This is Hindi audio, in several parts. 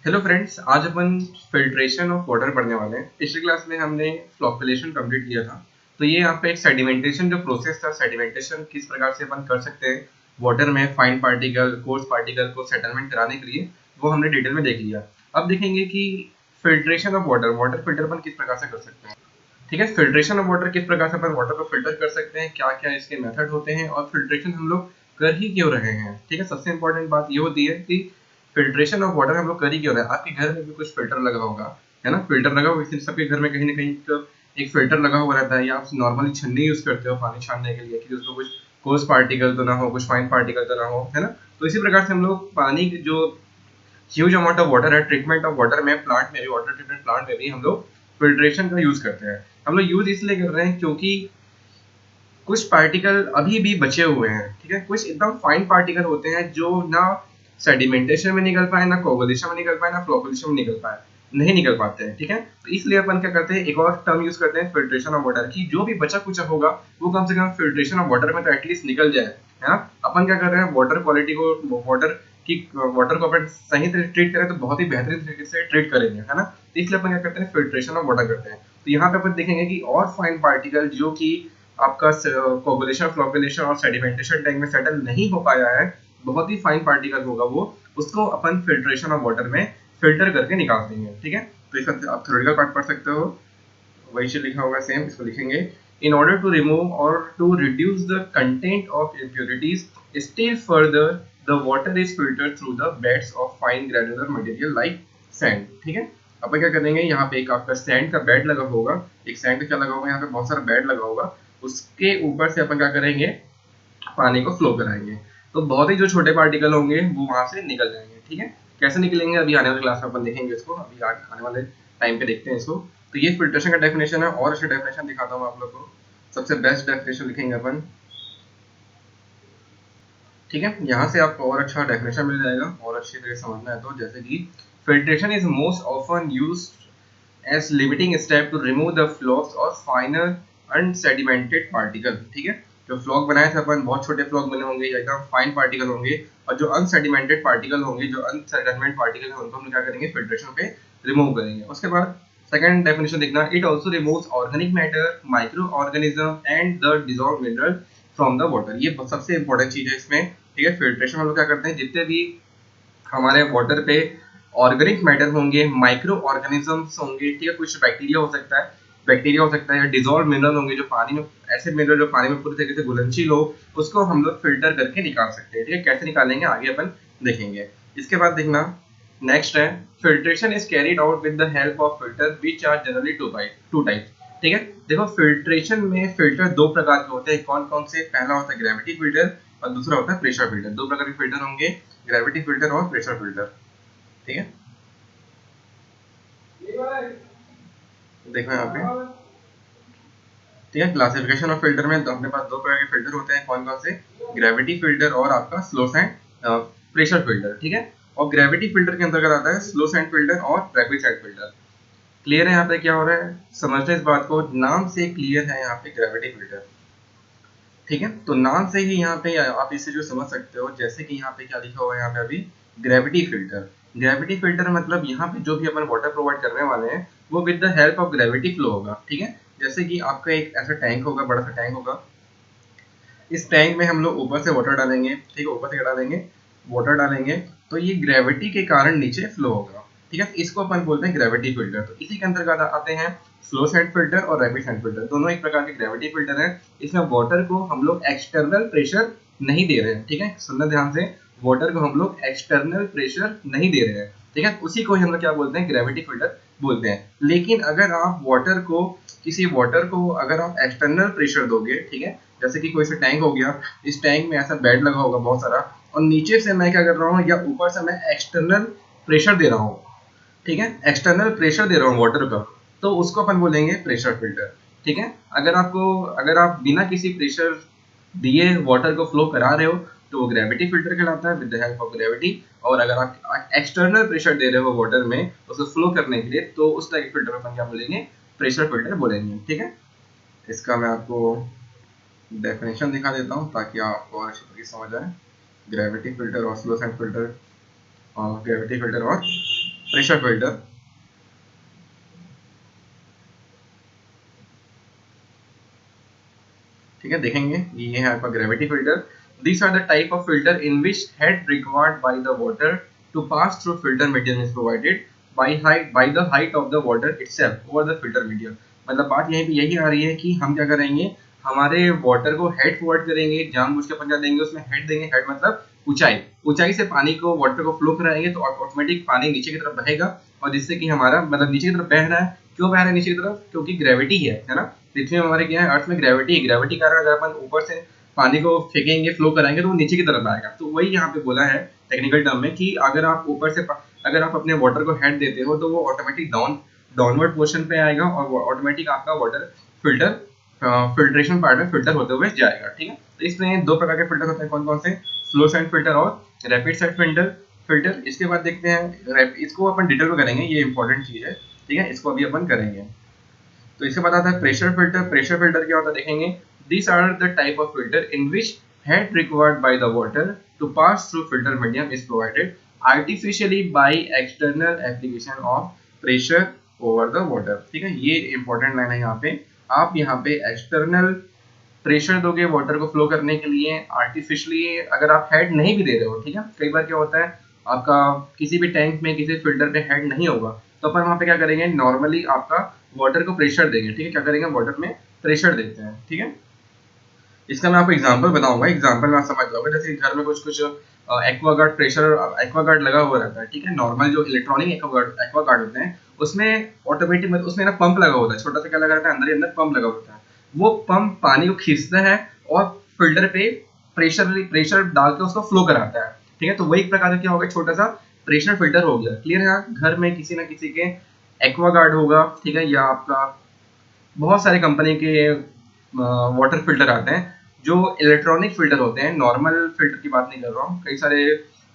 हेलो फ्रेंड्स, आज अपन फिल्ट्रेशन ऑफ वाटर पढ़ने वाले हैं। पिछली क्लास में हमने फ्लोक्युलेशन कंप्लीट किया था। तो ये यहाँ पे एक सेडिमेंटेशन जो प्रोसेस था, सेडिमेंटेशन किस प्रकार से अपन कर सकते हैं वाटर में फाइन पार्टिकल कोर्स पार्टिकल को सेटलमेंट कराने के लिए, वो हमने डिटेल में देख लिया। अब देखेंगे कि filtration of water, water filter अपन किस प्रकार से कर सकते हैं। ठीक है, फिल्ट्रेशन ऑफ वाटर किस प्रकार से अपन वाटर को फिल्टर कर सकते हैं, क्या क्या इसके मेथड होते हैं और फिल्ट्रेशन हम लोग कर ही क्यों रहे हैं। ठीक है, सबसे इंपॉर्टेंट बात ये होती है कि फिल्ट्रेशन ऑफ वाटर हम लोग कर ही क्यों रहे हैं। आपके घर में भी कुछ फिल्टर लगा होगा, है ना। फिल्टर लगा होगा, इसलिए सबके घर में कहीं ना कहीं एक फिल्टर लगा हुआ रहता है, या आप नॉर्मली छन्नी यूज करते हो पानी छानने के लिए कि उसको कुछ कोर्स पार्टिकल तो ना हो, कुछ फाइन पार्टिकल तो ना हो, है ना। तो इसी प्रकार से हम लोग पानी जो ह्यूज अमाउंट ऑफ वाटर है, ट्रीटमेंट ऑफ वाटर में, प्लांट में भी, वाटर ट्रीटमेंट प्लांट में भी हम लोग फिल्ट्रेशन का यूज करते हैं। हम लोग यूज इसलिए कर रहे हैं क्योंकि कुछ पार्टिकल अभी भी बचे हुए हैं। ठीक है, कुछ एकदम फाइन पार्टिकल होते हैं जो ना सेडिमेंटेशन में निकल पाए, ना कोगुलेशन में निकल पाए, ना फ्लोकुलेशन में निकल पाए, नहीं निकल पाते हैं। ठीक है, तो इसलिए अपन क्या करते हैं, एक और टर्म यूज करते हैं फिल्ट्रेशन ऑफ वाटर की। जो भी बचा कुचा होगा वो कम से कम फिल्ट्रेशन ऑफ वाटर में तो एटलीस्ट निकल जाए, है ना। अपन क्या कर रहे हैं, वाटर क्वालिटी को, वाटर की वाटर को अपन सही तरह ट्रीट करें तो बहुत ही बेहतरीन तरीके से ट्रीट करेंगे, है ना। तो इसलिए अपन क्या करते हैं, फिल्ट्रेशन ऑफ वाटर करते हैं। तो यहाँ पे अपन देखेंगे कि और फाइन पार्टिकल जो कि आपका कोगुलेशन, फ्लोकुलेशन और सेडिमेंटेशन टैंक में सेटल नहीं हो पाया है, बहुत ही फाइन पार्टिकल होगा वो, उसको अपन फिल्ट्रेशन ऑफ वाटर में फिल्टर करके निकाल देंगे। ठीक है, तो इसका आप थ्योरेटिकल पार्ट पढ़ सकते हो, वही चीज लिखा होगा सेम, इसको लिखेंगे। In order to remove or to reduce the content of impurities still further, the water is filtered through the beds of fine granular material like sand. ठीक है, अपन क्या करेंगे, यहाँ पे एक आपका सैंड का बेड लगा होगा, एक सैंड का क्या लगा होगा, यहाँ पे बहुत सारा बेड लगा होगा, उसके ऊपर से अपन क्या करेंगे, पानी को फ्लो कराएंगे। तो बहुत ही जो छोटे पार्टिकल होंगे वो वहां से निकल जाएंगे। ठीक है, कैसे निकलेंगे अभी आने वाली क्लास में अपन देखेंगे इसको, अभी आने वाले टाइम पे देखते हैं इसको। तो ये फिल्ट्रेशन का डेफिनेशन है, और अच्छे डेफिनेशन दिखाता हूँ आप लोग को। सबसे बेस्ट डेफिनेशन लिखेंगे अपन। ठीक है, यहाँ से आपको और अच्छा डेफिनेशन मिल जाएगा, और अच्छी तरह समझना है तो, जैसे कि filtration is most often used as limiting step to remove the flocks or finer unsedimented particle। ठीक है, जो फ्लॉक बनाए थे अपन, बहुत छोटे फ्लॉक बने होंगे या एकदम फाइन पार्टिकल होंगे, और जो अनसेडिमेंटेड पार्टिकल होंगे, जो अनसेडिमेंट पार्टिकल है, उनको हम क्या करेंगे, फिल्ट्रेशन पे रिमूव करेंगे। उसके बाद सेकंड डेफिनेशन देखना, it also removes organic matter, micro organism and the dissolve mineral from the water. ये सबसे इंपॉर्टेंट चीज है इसमें। ठीक है, फिल्ट्रेशन में लोग क्या करते हैं, जितने भी हमारे वाटर पे ऑर्गेनिक मैटर होंगे, माइक्रो ऑर्गेनिजम्स होंगे, ठीक है, कुछ बैक्टीरिया हो सकता है, बैक्टीरिया हो सकता है, या डिजॉल्व मिनरल होंगे जो पानी में, ऐसे मिनरल जो पानी में पूरी तरीके से घुलनशील हो, उसको हम लोग फिल्टर करके निकाल सकते हैं। ठीक है, कैसे निकालेंगे आगे अपन देखेंगे। इसके बाद देखना, नेक्स्ट है, filtration is carried out with the help of filter which are generally two type. ठीक है, देखो फिल्ट्रेशन में फिल्टर दो प्रकार के होते हैं, कौन कौन से, पहला होता है ग्रेविटी फिल्टर और दूसरा होता है प्रेशर फिल्टर। दो प्रकार के फिल्टर होंगे, ग्रेविटी फिल्टर और प्रेशर फिल्टर। ठीक है, देखो यहाँ पे, ठीक है, क्लासिफिकेशन ऑफ फिल्टर में तो अपने पास दो प्रकार के फिल्टर होते हैं, कौन कौन से, ग्रेविटी फिल्टर और आपका स्लो सैंड प्रेशर फिल्टर। ठीक है, और ग्रेविटी फिल्टर के अंतर्गत आता है स्लो सैंड फिल्टर और रैपिड सैंड फिल्टर। क्लियर है यहाँ पे क्या हो रहा है, समझते हैं इस बात को, नाम से क्लियर है यहाँ पे ग्रेविटी फिल्टर। ठीक है, तो नाम से ही यहाँ पे आप इसे जो समझ सकते हो, जैसे कि यहाँ पे क्या लिखा हुआ है, यहाँ पे अभी ग्रेविटी फिल्टर। ग्रेविटी फिल्टर मतलब यहाँ पे जो भी अपन वाटर प्रोवाइड करने वाले हैं वो with the help of gravity flow होगा। ठीक है, जैसे कि आपका एक ऐसा टैंक होगा, बड़ा सा टैंक होगा, इस टैंक में हम लोग ऊपर से वाटर डालेंगे। ठीक है, ऊपर से क्या डालेंगे, वाटर डालेंगे, तो ये ग्रेविटी के कारण नीचे फ्लो होगा। ठीक है, इसको अपन बोलते हैं ग्रेविटी फिल्टर। तो इसी के अंतर्गत आते हैं स्लो सैंड फिल्टर और रैपिड सैंड फिल्टर, दोनों एक प्रकार के ग्रेविटी फिल्टर है। इसमें वाटर को हम लोग एक्सटर्नल प्रेशर नहीं दे रहे हैं। ठीक है, सुनना ध्यान से, वाटर को हम लोग एक्सटर्नल प्रेशर नहीं दे रहे हैं। ठीक है, उसी को हम लोग क्या बोलते हैं, ग्रेविटी फिल्टर बोलते हैं। लेकिन अगर आप वाटर को, किसी वाटर को अगर आप एक्सटर्नल प्रेशर दोगे, ठीक है, जैसे कि कोई सा टैंक हो गया, इस टैंक में ऐसा बेड लगा होगा बहुत सारा, और नीचे से मैं क्या कर रहा हूँ, या ऊपर से मैं एक्सटर्नल प्रेशर दे रहा हूँ। ठीक है, एक्सटर्नल प्रेशर दे रहा हूँ वाटर का, तो उसको अपन बोलेंगे प्रेशर फिल्टर। ठीक है, अगर आप बिना किसी प्रेशर दिए वाटर को फ्लो करा रहे हो तो वो ग्रेविटी फिल्टर कहलाता है, with the help of gravity. और अगर आप एक्सटर्नल प्रेशर दे रहे हो वाटर में उसको फ्लो करने के लिए, तो उस तरह के फिल्टर में अपन क्या बोलेंगे, प्रेशर फिल्टर बोलेंगे। ठीक है, इसका मैं आपको डेफिनेशन दिखा देता हूँ ताकि आपको और अच्छी तरीके से समझ आए। ग्रेविटी फिल्टर और स्लो सैंड फिल्टर, और ग्रेविटी फिल्टर और प्रेशर फिल्टर। ठीक है, देखेंगे ये है आपका gravity filter. These are the type of filter in which head required by the water to pass through filter medium is provided by the height of the water itself over the filter medium। मतलब बात यहीं पे यही आ रही है कि हम क्या करेंगे, हमारे वाटर को हेड फॉरवर्ड करेंगे, जानबूझ के अपन क्या देंगे उसमें हेड देंगे। हेड मतलब ऊंचाई, ऊंचाई से पानी को वाटर को फ्लो कराएंगे तो ऑटोमेटिक पानी नीचे की तरफ बहेगा, और जिससे कि हमारा मतलब नीचे की तरफ बह रहा है। क्यों बह रहा है नीचे की तरफ? क्योंकि ग्रेविटी है ना। पृथ्वी में हमारे क्या है, अर्थ में ग्रेविटी है। ग्रेविटी के कारण अगर अपन ऊपर से पानी को फेंकेंगे, फ्लो कराएंगे तो वो नीचे की तरफ आएगा। तो वही यहाँ पे बोला है टेक्निकल टर्म में कि अगर आप ऊपर से अगर आप अपने वाटर को हेड देते हो तो वो ऑटोमेटिक डाउनवर्ड पोर्शन पे आएगा और ऑटोमेटिक आपका वाटर फिल्टर फिल्ट्रेशन पार्ट में फिल्टर होते हुए जाएगा। ठीक है, तो इसमें दो प्रकार के फिल्टर होते हैं, कौन कौन से? स्लो सैंड फिल्टर और रैपिड सैंड फिल्टर। इसके बाद देखते हैं, इसको अपन डिटेल में करेंगे, ये इंपॉर्टेंट चीज है। ठीक है, इसको अभी अपन करेंगे। तो इसके बाद आता है प्रेशर फिल्टर। प्रेशर फिल्टर क्या होता है देखेंगे। These are the type of filter in which head required by the water to pass through filter medium is provided artificially by external application of pressure over the water। ठीक है, ये इंपॉर्टेंट लाइन है यहाँ पे। आप यहाँ पे एक्सटर्नल प्रेशर दोगे वाटर को फ्लो करने के लिए आर्टिफिशियली, अगर आप हेड नहीं भी दे रहे हो। ठीक है, कई बार क्या होता है आपका किसी भी टैंक में किसी फिल्टर पे हेड नहीं होगा, तो अपन वहाँ पे क्या करेंगे, नॉर्मली आपका वाटर को प्रेशर देंगे। ठीक है, क्या करेंगे, वाटर में प्रेशर देते हैं। ठीक है, इसका मैं आपको एग्जांपल बताऊंगा, एग्जांपल में आप समझ जाओगे। जैसे घर में कुछ कुछ एक्वागार्ड प्रेशर एक्वागार्ड लगा हुआ रहता है। ठीक है, नॉर्मल जो इलेक्ट्रॉनिक एक्वागार्ड होते हैं उसमें ऑटोमेटिक मतलब उसमें ना पंप लगा होता है, छोटा सा क्या लगा रहता है, अंदर ही अंदर पंप लगा होता है। वो पंप पानी को खींचता है और फिल्टर पे प्रेशर डाल के उसको फ्लो कराता है। ठीक है, तो वही प्रकार का क्या होगा, छोटा सा प्रेशर फिल्टर हो गया। क्लियर है? घर में किसी ना किसी के एक्वागार्ड होगा। ठीक है, या आपका बहुत सारे कंपनी के वाटर फिल्टर आते हैं जो इलेक्ट्रॉनिक फिल्टर होते हैं, नॉर्मल फिल्टर की बात नहीं कर रहा हूँ। कई सारे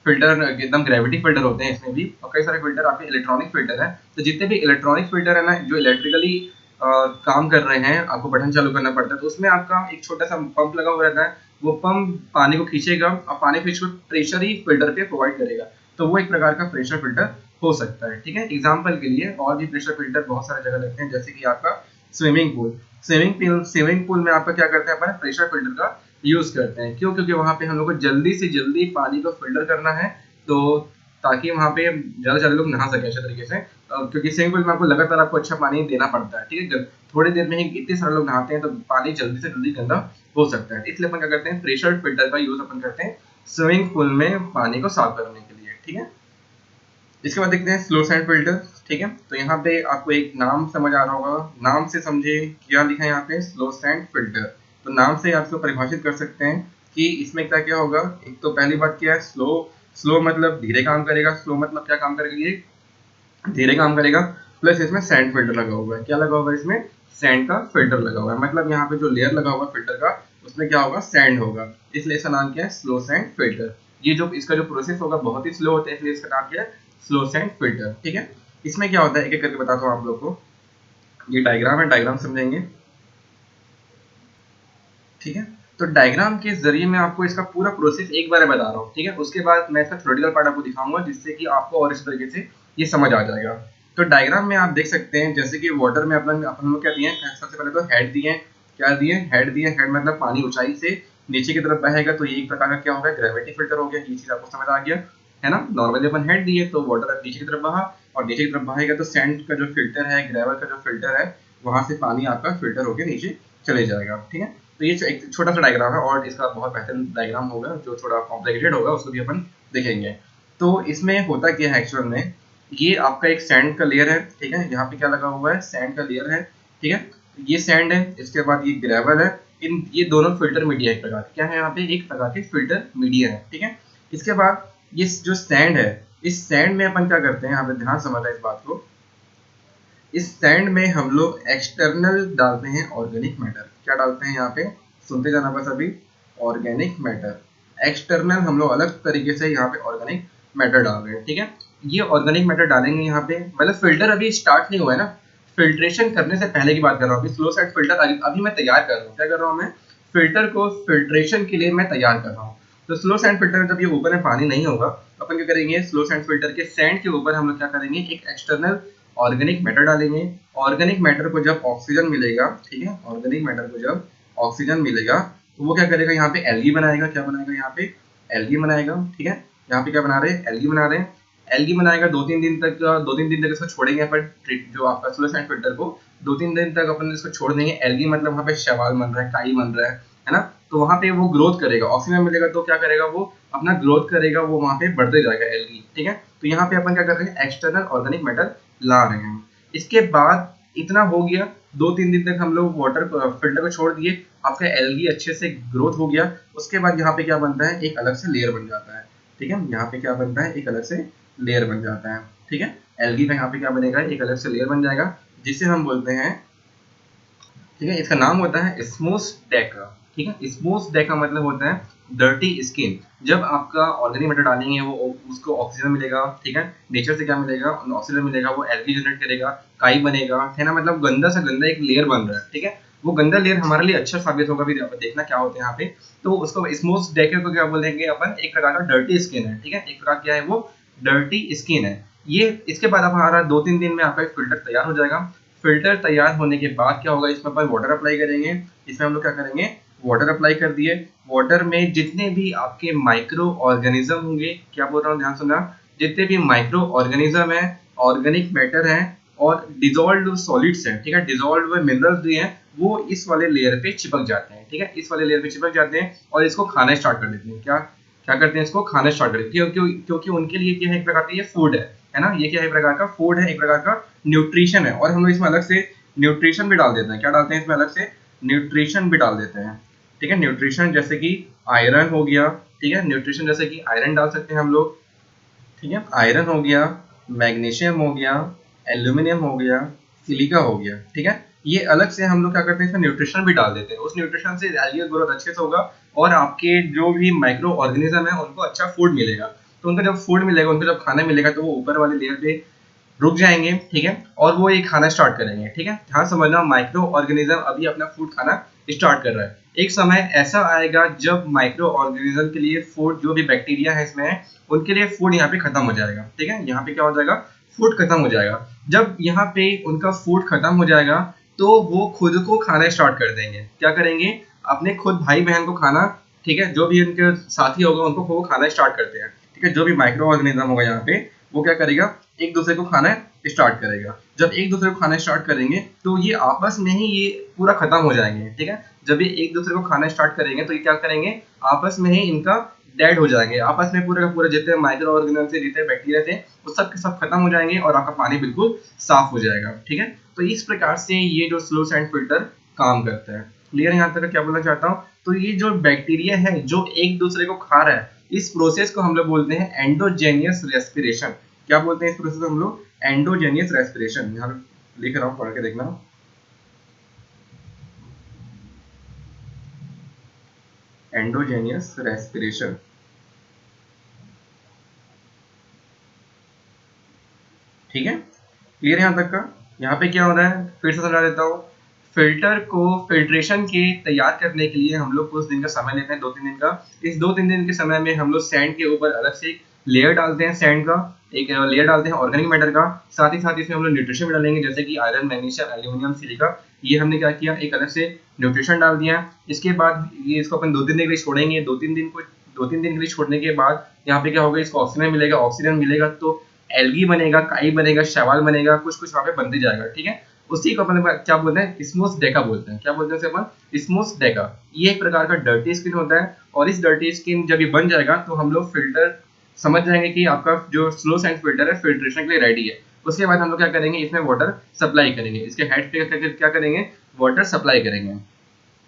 फिल्टर एकदम ग्रेविटी फिल्टर होते हैं इसमें भी, और कई सारे फिल्टर आपके इलेक्ट्रॉनिक फिल्टर है। तो जितने भी इलेक्ट्रॉनिक फिल्टर है ना, जो इलेक्ट्रिकली काम कर रहे हैं, आपको बटन चालू करना पड़ता है, तो उसमें आपका एक छोटा सा पंप लगा हुआ रहता है। वो पंप पानी को खींचेगा और पानी खींच को प्रेशर ही फिल्टर पे प्रोवाइड करेगा। तो वो एक प्रकार का प्रेशर फिल्टर हो सकता है। ठीक है, एग्जाम्पल के लिए और भी प्रेशर फिल्टर बहुत सारे जगह लगते हैं, जैसे कि आपका स्विमिंग पूल। स्विमिंग पूल में आपका क्या करते हैं, अपन प्रेशर फिल्टर का यूज करते हैं। क्यों? क्योंकि वहां पे हम लोग को जल्दी से जल्दी पानी को फिल्टर करना है, तो ताकि वहां पे ज्यादा से ज्यादा लोग नहा सके अच्छे तरीके से। क्योंकि स्विमिंग पूल में आपको लगातार आपको अच्छा पानी देना पड़ता है। ठीक है, थोड़ी देर में ही इतने सारे लोग नहाते हैं तो पानी जल्दी से जल्दी गंदा हो सकता है। इसलिए अपन क्या करते हैं, प्रेशर फिल्टर का यूज अपन करते हैं स्विमिंग पूल में पानी को साफ करने के लिए। ठीक है, इसके बाद देखते हैं स्लो सैंड फिल्टर। ठीक है, तो यहाँ पे आपको एक नाम समझ आ रहा होगा, नाम से समझे क्या लिखा है यहाँ पे, स्लो सैंड फिल्टर। तो नाम से आप इसको परिभाषित कर सकते हैं कि इसमें क्या क्या होगा। एक तो पहली बात क्या है, स्लो। स्लो मतलब धीरे काम करेगा। स्लो मतलब क्या काम करेगा, ये धीरे काम करेगा। प्लस इसमें सैंड फिल्टर लगा हुआ है। क्या लगा हुआ है इसमें? सैंड का फिल्टर लगा हुआ है। मतलब यहाँ पे जो लेयर लगा हुआ है फिल्टर का, उसमें क्या होगा, सैंड होगा। इसलिए इसका नाम क्या है, स्लो सैंड फिल्टर। ये जो इसका जो प्रोसेस होगा बहुत ही स्लो होता है, इसलिए इसका नाम क्या है, स्लो सैंड फिल्टर। ठीक है, इसमें क्या होता है एक एक करके बताता हूँ आप लोग को। ये डायग्राम है, डायग्राम समझेंगे। ठीक है, तो डायग्राम के जरिए मैं आपको इसका पूरा प्रोसेस एक बार बता रहा हूँ। ठीक है, उसके बाद मैं इसका थ्योरेटिकल पार्ट आपको दिखाऊंगा, जिससे कि आपको और इस तरीके से ये समझ आ जाएगा। तो डायग्राम में आप देख सकते हैं, जैसे कि वाटर में अपन लोग क्या दिए हैं, सबसे पहले तो हेड दिए। क्या दिए? हेड दिए। हेड मतलब पानी ऊंचाई से नीचे की तरफ बहेगा, तो ये एक प्रकार का क्या होगा, ग्रेविटी फिल्टर हो गया। ये चीज आपको समझ आ गया है ना। नॉर्मली अपन हेड दिए तो वाटर नीचे की तरफ बहा, और नीचे की तरफ बहेगा तो सैंड का जो फिल्टर है, ग्रेवल का जो फिल्टर है, वहां से पानी आपका फिल्टर होकर नीचे चले जाएगा। ठीक है, तो ये एक छोटा सा डायग्राम है, और इसका बहुत बेहतरीन डायग्राम होगा जो थोड़ा कॉम्प्लिकेटेड होगा, उसको भी अपन देखेंगे। तो इसमें होता क्या है एक्चुअल में, ये आपका एक सैंड का लेयर है। ठीक है, यहाँ पे क्या लगा हुआ है, सैंड का लेयर है। ठीक है, ये सैंड है, इसके बाद ये ग्रेवल है। इन ये दोनों फिल्टर मीडिया एक प्रकार क्या है, यहाँ पे एक प्रकार के फिल्टर मीडिया है। ठीक है, इसके बाद ये जो सैंड है, इस सैंड में अपन क्या करते हैं, यहाँ पे ध्यान समझना इस बात को। इस सैंड में हम लोग एक्सटर्नल डालते हैं ऑर्गेनिक मैटर। क्या डालते हैं यहाँ पे, सुनते जाना बस अभी, ऑर्गेनिक मैटर। एक्सटर्नल हम लोग अलग तरीके से यहाँ पे ऑर्गेनिक मैटर डाल रहे हैं। ठीक है, ये ऑर्गेनिक मैटर डालेंगे यहाँ पे, मतलब फिल्टर अभी स्टार्ट नहीं हुआ है ना, फिल्ट्रेशन करने से पहले की बात कर रहा हूँ। स्लो साइड फिल्टर अभी मैं तैयार कर रहा हूँ। क्या कर रहा हूँ मैं, फिल्टर को फिल्ट्रेशन के लिए मैं तैयार कर रहा हूँ। तो स्लो सैंड फिल्टर जब ये ऊपर में पानी नहीं होगा तो अपन क्या करेंगे, स्लो सैंड फिल्टर के सैंड के ऊपर हम लोग क्या करेंगे, एक एक्सटर्नल ऑर्गेनिक मैटर डालेंगे। ऑर्गेनिक मैटर को जब ऑक्सीजन मिलेगा, ठीक है, ऑर्गेनिक मैटर को जब ऑक्सीजन मिलेगा तो वो क्या करेगा, यहाँ पे एल्गी बनाएगा। क्या बनाएगा, यहाँ पे एल्गी बनाएगा, ठीक है। यहाँ पे क्या बना रहे हैं, एल्गी बना रहे हैं। एल्गी बनाएगा 2-3 दिन तक, 2-3 दिन तक इसको छोड़ेंगे अपन, जो आपका स्लो सैंड फिल्टर को 2-3 दिन तक अपन इसको छोड़ देंगे। एल्गी मतलब वहाँ पे शैवाल बन रहा है, काई बन रहा है ना। तो वहाँ पे वो ग्रोथ करेगा, ऑक्सीजन मिलेगा तो क्या करेगा, वो अपना ग्रोथ करेगा, वो वहाँ पे बढ़ते जाएगा एल्गी, ठीक है। तो यहाँ पे अपन क्या कर रहे हैं, एक्सटर्नल ऑर्गेनिक मैटर ला रहे हैं। इसके बाद इतना हो गया, 2-3 दिन तक हम लोग वाटर फिल्टर को छोड़ दिए, आपका एल्गी अच्छे से ग्रोथ हो गया। उसके बाद यहाँ पे क्या बनता है, एक अलग से लेयर बन जाता है, ठीक है। यहाँ पे क्या बनता है, एक अलग से लेयर बन जाता है, ठीक है। एल्गी का यहाँ पे क्या बनेगा, एक अलग से लेयर बन जाएगा, जिसे हम बोलते हैं, ठीक है, इसका नाम होता है स्मूथ डेका, ठीक है। स्मूथ डेका मतलब होता है डर्टी स्किन। जब आपका ऑर्गेनिक मैटर डालेंगे वो उसको ऑक्सीजन मिलेगा, ठीक है। नेचर से क्या मिलेगा, ऑक्सीजन मिलेगा, वो एल्गी जनरेट करेगा, काई बनेगा, है ना। मतलब गंदा सा गंदा एक लेयर बन रहा है, ठीक है। वो गंदा लेयर हमारे लिए अच्छा साबित होगा, भी देखना क्या होता है यहाँ पे। तो उसको स्मूथ डेका को क्या बोलेंगे अपन, एक प्रकार का डर्टी स्किन है, ठीक है। एक प्रकार क्या है वो, डर्टी स्किन है ये। इसके बाद हमारा 2-3 दिन में आपका एक फिल्टर तैयार हो जाएगा। फिल्टर तैयार होने के बाद क्या होगा, इसमें अपन वाटर अप्लाई करेंगे। इसमें हम लोग क्या करेंगे, वाटर अप्लाई कर दिए। वाटर में जितने भी आपके माइक्रो ऑर्गेनिज्म होंगे, क्या बोल रहा हूँ ध्यान सुनना, जितने भी माइक्रो ऑर्गेनिज्म है, ऑर्गेनिक मैटर है और डिजोल्व सॉलिड्स हैं, ठीक है, डिजोल्व मिनरल्स भी हैं, वो इस वाले लेयर पे चिपक जाते हैं, ठीक है। इस वाले लेयर पे चिपक जाते हैं और इसको खाना स्टार्ट कर देते हैं। क्या क्या करते हैं, इसको खाना स्टार्ट कर देते हैं, क्योंकि उनके लिए क्या है, एक प्रकार का ये फूड है ना। ये क्या है, एक प्रकार का फूड है, एक प्रकार का न्यूट्रिशन है। और हम लोग इसमें अलग से न्यूट्रिशन भी डाल देते हैं। क्या डालते हैं इसमें, अलग से न्यूट्रिशन भी डाल देते हैं, ठीक है। न्यूट्रिशन जैसे कि आयरन हो गया, ठीक है, न्यूट्रिशन जैसे कि आयरन डाल सकते हैं हम लोग, ठीक है। आयरन हो गया, मैग्नीशियम हो गया, एल्यूमिनियम हो गया, सिलिका हो गया, ठीक है। ये अलग से हम लोग क्या करते हैं, इसमें न्यूट्रिशन भी डाल देते हैं। उस न्यूट्रिशन से एल्गी ग्रोथ अच्छे से होगा और आपके जो भी माइक्रो ऑर्गेनिज्म है उनको अच्छा फूड मिलेगा। तो उनको जब फूड मिलेगा, उनको जब खाना मिलेगा, तो वो ऊपर वाले लेयर पे रुक जाएंगे, ठीक है, और वो ये खाना स्टार्ट करेंगे, ठीक है। ध्यान समझना, माइक्रो ऑर्गेनिज्म अभी अपना फूड खाना स्टार्ट कर रहा है। एक समय ऐसा आएगा जब माइक्रो ऑर्गेनिज्म के लिए फूड, जो भी बैक्टीरिया है इसमें, उनके लिए फूड यहाँ पे खत्म हो जाएगा, ठीक है। यहाँ पे क्या हो जाएगा, फूड खत्म हो जाएगा। जब यहाँ पे उनका फूड खत्म हो जाएगा तो वो खुद को खाना स्टार्ट कर देंगे। क्या करेंगे, अपने खुद भाई बहन को खाना, ठीक है, जो भी उनके साथी होगा उनको वो खाना स्टार्ट करते हैं, ठीक है। जो भी माइक्रो ऑर्गेनिज्म होगा यहाँ पे, वो क्या करेगा, एक दूसरे को खाना स्टार्ट करेगा। जब एक दूसरे को खाना स्टार्ट करेंगे तो ये आपस में ही ये पूरा खत्म हो जाएंगे, ठीक है। जब ये एक दूसरे को खाना स्टार्ट करेंगे तो ये क्या करेंगे, आपस में ही इनका डेड हो जाएंगे। आपस में पूरे का पूरा जितने माइक्रो ऑर्गेनिज्म थे, जितने बैक्टीरिया थे, वो सब के सब खत्म हो जाएंगे और आपका पानी बिल्कुल साफ हो जाएगा, ठीक है। तो इस प्रकार से ये जो स्लो सैंड फिल्टर काम करता है। क्लियर, यहाँ तक क्या बोलना चाहता हूँ। तो ये जो बैक्टीरिया है जो एक दूसरे को खा रहा है, इस प्रोसेस को हम लोग बोलते हैं एंडोजेनियस रेस्पिरेशन। क्या बोलते हैं इस प्रोसेस को हम लोग, एंडोजेनियस रेस्पिरेशन। यहाँ लिख रहा हूँ, पढ़ के देखना, एंडोजेनियस रेस्पिरेशन, ठीक है। क्लियर यहाँ तक का। यहाँ पे क्या हो रहा है, फिर से समझा देता हूँ। फिल्टर को फिल्ट्रेशन के तैयार करने के लिए हम लोग कुछ दिन का समय लेते हैं, 2-3 दिन का। इस 2-3 दिन के समय में हम लोग सैंड के ऊपर अलग से एक लेयर डालते हैं, सैंड का एक लेयर डालते हैं ऑर्गेनिक मैटर का। साथ ही साथ इसमें हम लोग न्यूट्रिशन भी डालेंगे, जैसे कि आयरन, मैग्नीशियम, एल्यूमिनियम, सिलिका। ये हमने क्या किया, एक अलग से न्यूट्रिशन डाल दिया। इसके बाद ये इसको अपन 2-3 दिन के लिए छोड़ेंगे। 2-3 दिन के लिए छोड़ने के बाद यहाँ पे क्या होगा, इसको ऑक्सीजन मिलेगा। ऑक्सीजन मिलेगा तो एल्गी बनेगा, काई बनेगा, शैवाल बनेगा, कुछ कुछ वहाँ पे बनते जाएगा, ठीक है। उसी को अपन क्या बोलते हैं, स्मूथ डेका बोलते हैं। क्या बोलते हैं इसे अपन, स्मूथ डेका। ये एक प्रकार का डर्टी स्किन होता है और इस डर्टी स्किन जब ये बन जाएगा तो हम लोग फिल्टर समझ जाएंगे कि आपका जो स्लो सैंड फिल्टर है फिल्ट्रेशन के लिए रेडी है। उसके बाद हम लोग क्या करेंगे, इसमें वाटर सप्लाई करेंगे। इसके हेड पे क्या करेंगे, वाटर सप्लाई करेंगे।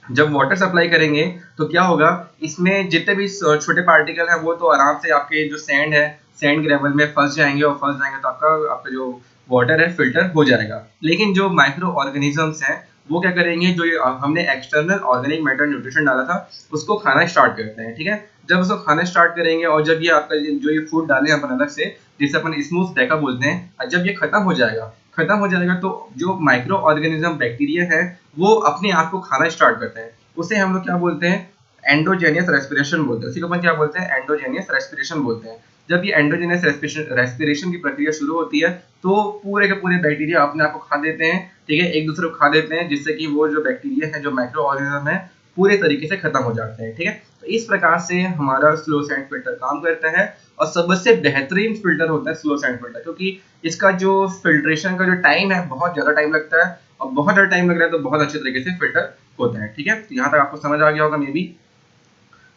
जब वाटर सप्लाई करेंगे तो क्या होगा, इसमें जितने भी छोटे पार्टिकल हैं वो तो आराम से आपके जो सैंड है, सैंड ग्रेवल में फंस जाएंगे, और फंस जाएंगे तो आपका जो वाटर है फिल्टर हो जाएगा। लेकिन जो माइक्रो ऑर्गेनिजम्स हैं वो क्या करेंगे, जो ये हमने एक्सटर्नल ऑर्गेनिक मैटर न्यूट्रिशन डाला था उसको खाना स्टार्ट करते हैं, ठीक है। जब उसको खाना स्टार्ट करेंगे और जब ये आपका जो ये फूड डाले अपन अलग से, जिसे अपन स्मूथ डेका बोलते हैं, और जब ये खत्म हो जाएगा तो जो माइक्रो ऑर्गेनिज्म बैक्टीरिया है वो अपने आप को खाना स्टार्ट करते हैं। उसे हम लोग क्या बोलते हैं, एंडोजेनियस रेस्पिरेशन बोलते हैं। उसी को अपन क्या बोलते हैं? एंडोजेनियस रेस्पिरेशन बोलते हैं। जब ये एंडोजेनियस रेस्पिरेशन की प्रक्रिया शुरू होती है तो पूरे के पूरे बैक्टीरिया अपने आप को खा देते हैं, ठीक है, एक दूसरे को खा देते हैं, जिससे कि वो जो बैक्टीरिया है, जो माइक्रो ऑर्गेनिज्म है, पूरे तरीके से खत्म हो जाते हैं, ठीक है। तो इस प्रकार से हमारा स्लो सैंड फिल्टर काम करता है और सबसे बेहतरीन फिल्टर होता है स्लो सैंड फिल्टर, क्योंकि इसका जो फिल्ट्रेशन का जो टाइम है बहुत ज्यादा टाइम लगता है, और बहुत ज्यादा टाइम लग रहा है तो बहुत अच्छे तरीके से फिल्टर होता है, ठीक है। तो यहाँ तक आपको समझ आ गया होगा मे बी।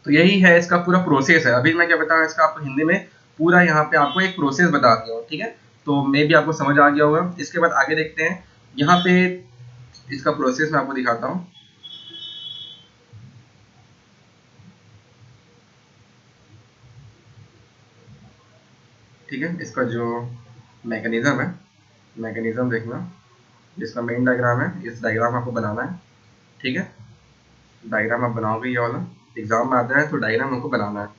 तो यही है इसका पूरा प्रोसेस है। अभी मैं क्या बताऊँ इसका आपको हिंदी में, पूरा यहाँ पे आपको एक प्रोसेस बता दिया हूँ, ठीक है। तो मे बी आपको समझ आ गया होगा। इसके बाद आगे देखते हैं, यहाँ पे इसका प्रोसेस मैं आपको दिखाता हूँ। ठीक है, इसका जो मैकेनिज्म है, मैकेनिज्म देखना, जिसका मेन डायग्राम है, इस डायग्राम आपको बनाना है, ठीक है। डायग्राम आप बनाओगे ये वाला, एग्जाम में आता है तो डायग्राम आपको बनाना है।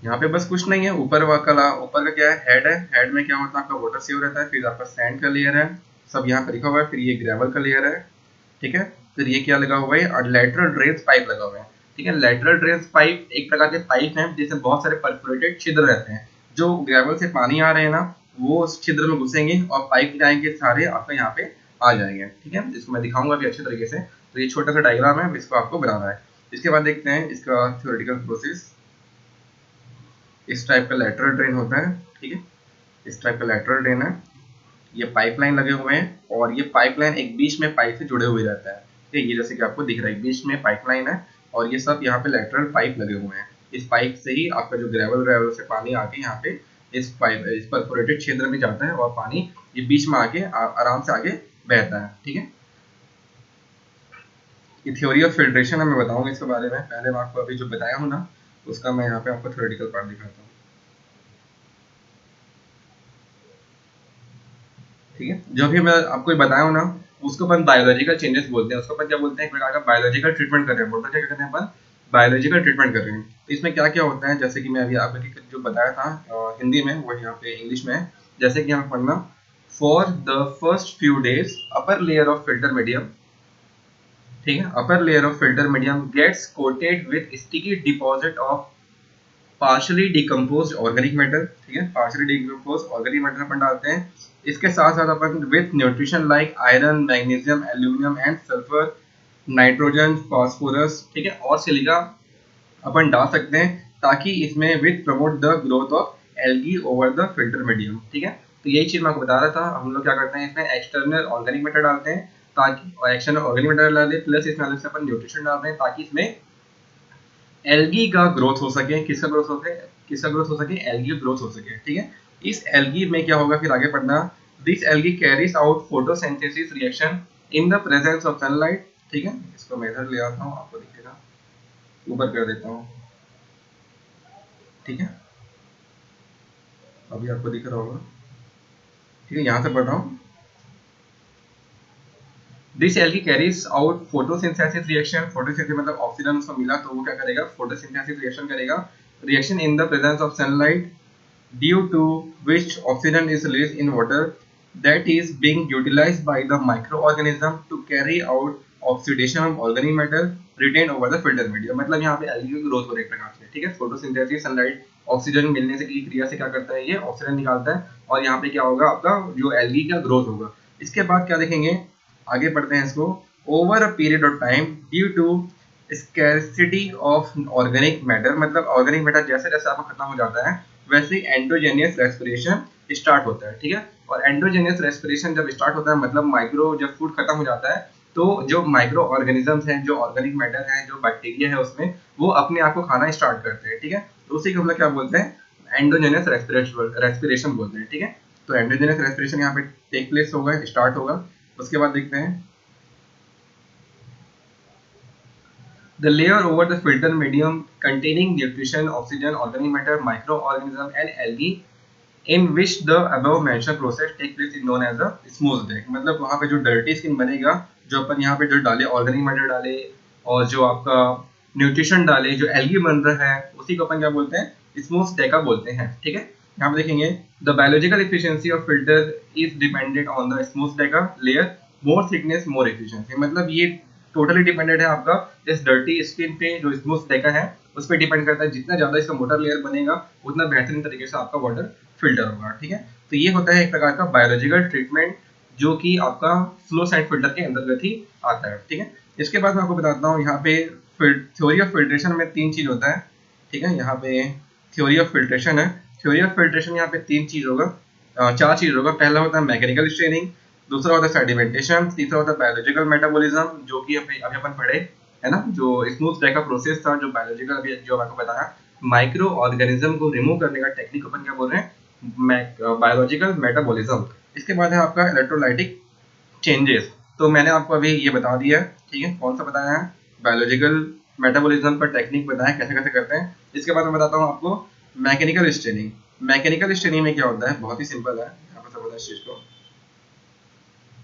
यहाँ पे बस कुछ नहीं है, ऊपर का क्या है? हेड है। हेड में क्या होता है? आपका वाटर सेव रहता है, फिर आपका सैंड का लेयर है, सब यहाँ पे लिखा हुआ है, फिर ये ग्रेवल का लेयर है, ठीक है। फिर ये क्या लगा हुआ है? और लेटरल ड्रेन्स पाइप लगा हुआ है, ठीक है। लेटरल ड्रेन्स पाइप एक प्रकार के पाइप हैं जिसमें बहुत सारे परफोरेटेड छिद्र रहते हैं। जो ग्रेवल से पानी आ रहे हैं ना, वो उस छिद्र में घुसेंगे और पाइप जाएंगे सारे आपका यहाँ पे आ जाएंगे, ठीक है। इसको मैं दिखाऊंगा अभी अच्छे तरीके से। तो ये छोटा सा डायग्राम है, इसको आपको बनाना है। इसके बाद देखते हैं इसका थ्योरेटिकल प्रोसेस। इस टाइप का लेटरल ड्रेन होता है, ठीक है। इस टाइप का लेटरल ड्रेन है। ये पाइपलाइन लगे हुए हैं और ये पाइपलाइन एक बीच में पाइप से जुड़े हुए रहता है, ठीक है। ये जैसे कि आपको दिख रहा है, बीच में पाइपलाइन है और ये सब यहाँ पे लेटरल पाइप लगे हुए हैं। इस पाइप से ही आपका जो ग्रेवल से पानी आके यहाँ पे इस परफोरेटेड क्षेत्र में जाता है और पानी ये बीच में आके आराम से आगे बहता है, ठीक है। ये थ्योरी ऑफ फिल्ट्रेशन है, मैं बताऊंगा इसके बारे में। पहले मैं आपको अभी जो बताया हूँ ना, उसका मैं यहाँ पे आपको थ्योरेटिकल पार्ट दिखाता हूँ, ठीक है। जो भी मैं आपको बताया हूँ ना, उसको अपन बायोलॉजिकल चेंजेस बोलते हैं। उसको अपन क्या बोलते हैं? एक प्रकार का बायोलॉजिकल ट्रीटमेंट कर रहे हैं। बोलते क्या कहते हैं अपन? बायोलॉजिकल ट्रीटमेंट कर रहे हैं। तो इसमें क्या क्या होता है, जैसे कि मैं अभी आपको जो बताया था हिंदी में, वो यहाँ पे इंग्लिश में है। जैसे कि यहाँ पढ़ना, for the first few days upper layer of filter medium, ठीक है, upper layer of filter medium gets coated with sticky deposit of partially decomposed organic matter, ठीक है। पार्शली डिकम्पोज्ड ऑर्गेनिक मैटर अपन डालते हैं। इसके साथ साथ अपन with nutrition like iron, magnesium, aluminium and sulphur, nitrogen, phosphorus, ठीक है, और सिलिका अपन डाल सकते हैं, ताकि इसमें with promote the growth of algae over the filter medium, ठीक है। तो यही चीज मैं आपको बता रहा था। हम लोग क्या करते हैं, इसमें एक्सटर्नल ऑर्गेनिक मैटर डालते हैं, ताकि, और एक्सटर्नल ऑर्गेनिक मैटर डालते हैं, प्लस इसमें अलग से अपन न्यूट्रिशन डालते हैं, ताकि इसमें एल्गी का ग्रोथ हो सके। किसका ग्रोथ हो सके? किसका ग्रोथ हो सके? एल्गी ग्रोथ हो सके, ठीक है। इस एल्गी में क्या होगा, फिर आगे पढ़ना, this algae carries out photosynthesis reaction in the presence of sunlight, ठीक है। इसको मैं इधर ले आता हूँ, आपको दिखेगा, ऊपर कर देता हूँ, ठीक है। अभी आपको दिख रहा होगा, ठीक है। यहाँ से पढ़ रहा हूँ। This algae carries out photosynthesis reaction. Photosynthesis मतलब ऑक्सीजन उसको मिला तो वो क्या करेगा? फोटोसिंथेसिस रिएक्शन करेगा। Reaction in the presence of sunlight, due to which oxygen is released in water, that is being utilized by the microorganism to carry out oxidation of organic matter retained over the filter medium। मतलब यहाँ पे एल्गी की ग्रोथ हो रही है प्रकार से, ठीक है। फोटोसिंथेसिस, सनलाइट, ऑक्सीजन मिलने से की क्रिया से क्या करता है? ये ऑक्सीजन निकालता है और यहाँ पे क्या होगा? आपका जो एल्गी का ग्रोथ होगा। इसके बाद क्या देखेंगे, आगे पढ़ते हैं इसको। Over a period of time due to scarcity of organic matter, मतलब ऑर्गेनिक मैटर जैसे जैसे आपका खत्म हो जाता है, वैसे ही एंडोजेनियस रेस्पिरेशन स्टार्ट होता है, ठीक है। और एंडोजेनियस रेस्पिरेशन जब स्टार्ट होता है, मतलब माइक्रो जब फूड खत्म हो जाता है, तो जो माइक्रो ऑर्गेनिजम्स हैं, जो ऑर्गेनिक मैटर है, जो बैक्टीरिया है उसमें, वो अपने आप को खाना स्टार्ट करते हैं, ठीक है। तो उसी को हम लोग क्या बोलते हैं? एंडोजेनियस रेस्पिरेशन बोलते हैं, ठीक है। तो एंडोजेनियस रेस्पिरेशन यहाँ पे टेक प्लेस होगा, स्टार्ट होगा। उसके बाद देखते हैं, the layer over the filter medium containing nutrition, oxygen, organic matter, microorganism and algae in which the above mentioned process take place is known as a smooth deck। मतलब वहाँ पे जो डर्टी स्किन बनेगा, जो अपन यहाँ पे जो डाले, ऑर्गेनिक मैटर डाले और जो आपका न्यूट्रिशन डाले, जो एल्गी बन रहा है, उसी को अपन क्या बोलते हैं? स्मूथ डेका बोलते हैं, ठीक है। यहाँ पे देखेंगे, the biological efficiency of filter is dependent on the smooth Deka layer, more thickness more efficiency. मतलब ये टोटली डिपेंडेंट है आपका इस डर्टी स्किन पे, जो स्मूथ डेका है उस पर डिपेंड करता है। जितना ज्यादा इसका मोटर लेयर बनेगा उतना बेहतरीन तरीके से आपका वाटर फिल्टर होगा, ठीक है। तो ये होता है एक प्रकार का बायोलॉजिकल ट्रीटमेंट जो कि आपका फ्लो साइड फिल्टर के अंतर्गत ही आता है, ठीक है। इसके बाद मैं आपको बताता हूँ यहाँ पे थ्योरी ऑफ फिल्ट्रेशन में 3 चीज होता है, ठीक है। यहाँ पे थ्योरी ऑफ फिल्ट्रेशन है। थ्योरी ऑफ फिल्ट्रेशन यहाँ पे 3 चीज होगा, 4 चीज होगा। पहला होता है मैकेनिकल स्ट्रेनिंग, दूसरा होता है सेडिमेंटेशन, तीसरा होता है बायोलॉजिकल मेटाबॉलिज्म जो कि अभी अभी अपन पढ़े है ना, जो स्मूथ डेक का प्रोसेस था, जो बायोलॉजिकल अभी जो आपको बताया, माइक्रो ऑर्गेनिज्म को रिमूव करने का टेक्निक अपन क्या बोल रहे हैं, बायोलॉजिकल मेटाबॉलिज्म। इसके बाद है आपका इलेक्ट्रोलाइटिक चेंजेस। तो मैंने आपको अभी ये बता दिया है, ठीक है, कौन सा बताया है, बायोलॉजिकल मेटाबॉलिज्म का टेक्निक बताया कैसे कैसे करते हैं। इसके बाद मैं बताता हूँ आपको मैकेनिकल स्ट्रेनिंग। मैकेनिकल स्ट्रेनिंग में क्या होता है, बहुत ही सिंपल है, यहाँ पर समझना इस चीज को।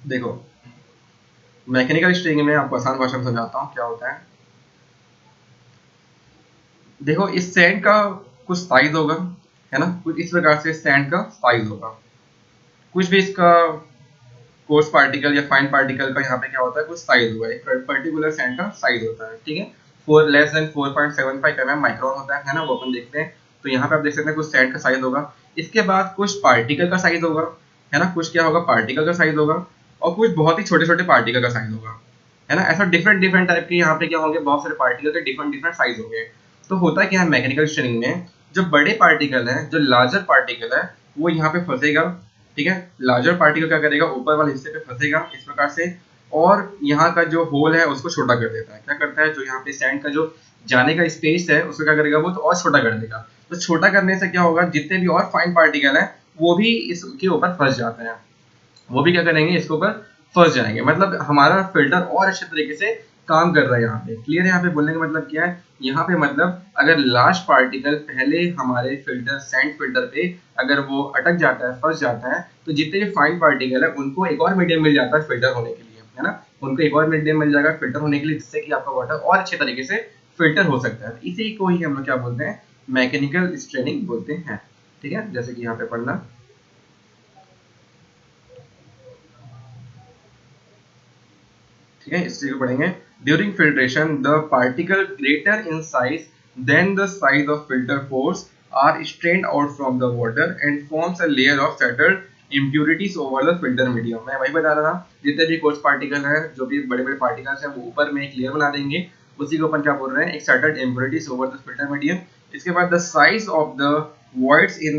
देखो मैकेनिकल स्ट्रेनिंग में आपको आसान भाषा में समझाता हूँ क्या होता है। देखो इस सैंड का कुछ साइज होगा, है ना, कुछ इस प्रकार से सैंड का साइज होगा। कुछ भी इसका कोर्स पार्टिकल या फाइन पार्टिकल का यहाँ पे क्या होता है, कुछ साइज होगा, एक पर्टिकुलर सैंड का साइज होता है, ठीक है। 4 <4.75 mm माइक्रोन होता है ना, वो अपन देखते हैं। तो यहाँ पे आप देख सकते हैं कुछ सैंड का साइज होगा। इसके बाद कुछ पार्टिकल का साइज होगा, है ना, कुछ क्या होगा, पार्टिकल का साइज होगा, और कुछ बहुत ही छोटे छोटे पार्टिकल का साइज होगा, है ना। ऐसा डिफरेंट डिफरेंट टाइप के यहाँ पे क्या होंगे, बहुत सारे पार्टिकल के डिफरेंट डिफरेंट साइज होंगे। तो होता क्या है मैकेनिकल स्ट्रेनिंग में, जो बड़े पार्टिकल है, जो लार्जर पार्टिकल है, वो यहाँ पे फंसेगा, ठीक है। लार्जर पार्टिकल क्या करेगा, ऊपर वाले हिस्से पे फंसेगा इस प्रकार से, और यहाँ का जो होल है उसको छोटा कर देता है। क्या करता है, जो यहाँ पे सैंड का जो जाने का स्पेस है उसको क्या करेगा, वो तो और छोटा कर देगा। तो छोटा करने से क्या होगा, जितने भी और फाइन पार्टिकल है वो भी इसके ऊपर फंस जाते हैं, वो भी क्या करेंगे, इसके ऊपर फंस जाएंगे। मतलब हमारा फिल्टर और अच्छे तरीके से काम कर रहा है यहाँ पे। क्लियर है, यहाँ पे बोलने का मतलब क्या है, यहाँ पे मतलब अगर लार्ज पार्टिकल पहले हमारे फिल्टर सैंड फिल्टर पे अगर वो अटक जाता है, फंस जाता है, तो जितने भी फाइन पार्टिकल है उनको एक और मीडियम मिल जाता है फिल्टर होने के लिए, है ना। उनको एक और मीडियम मिल जाएगा फिल्टर होने के लिए, जिससे कि आपका वाटर और अच्छे तरीके से फिल्टर हो सकता है। इसी को ही हम लोग क्या बोलते हैं, मैकेनिकल स्ट्रेनिंग बोलते हैं, ठीक है। जैसे कि यहाँ पे पढ़ना, ठीक है, इस चीज को पढ़ेंगे। During filtration the particle greater in size than the size of filter pores are strained out from the water and forms a layer of settled impurities over the filter medium। मैं वही बता रहा था, जितने भी कोर्स पार्टिकल है, जो भी बड़े बड़े पार्टिकल्स हैं, वो ऊपर में एक लेयर बना देंगे, उसी को अपन क्या बोल रहे हैं, एक settled impurities over the filter medium। इसके बाद the size of the voids in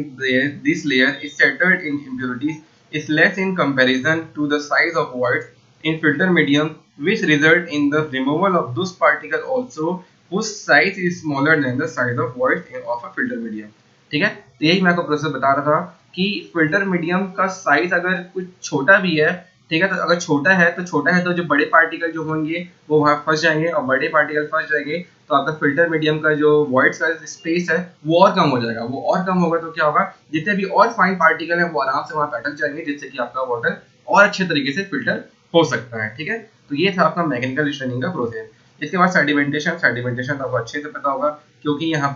this layer is settled in impurities is less in comparison to the size of voids in filter medium, which result in the removal of those particles also whose size is smaller than the size of void of a filter medium। ठीक है, तो यही मैं आपको प्रोसेस बता रहा था कि फिल्टर मीडियम का साइज अगर कुछ छोटा भी है, ठीक है, तो अगर छोटा है तो जो बड़े पार्टिकल जो होंगे वो वहां फंस जाएंगे, और बड़े पार्टिकल फंस जाएंगे तो आपका फिल्टर मीडियम का जो वॉइड का स्पेस है वो और कम हो जाएगा। वो और कम होगा तो क्या होगा, जितने भी और फाइन पार्टिकल है वो आराम से वहां पे अटक जाएंगे, जिससे कि आपका वाटर और अच्छे तरीके से फिल्टर हो सकता है, ठीक है। तो ये था आपका मैकेनिकल स्ट्रेनिंग का प्रोसेस। इसके बाद सेडिमेंटेशन। सेडिमेंटेशन तो आपको अच्छे से पता होगा, क्योंकि यहाँ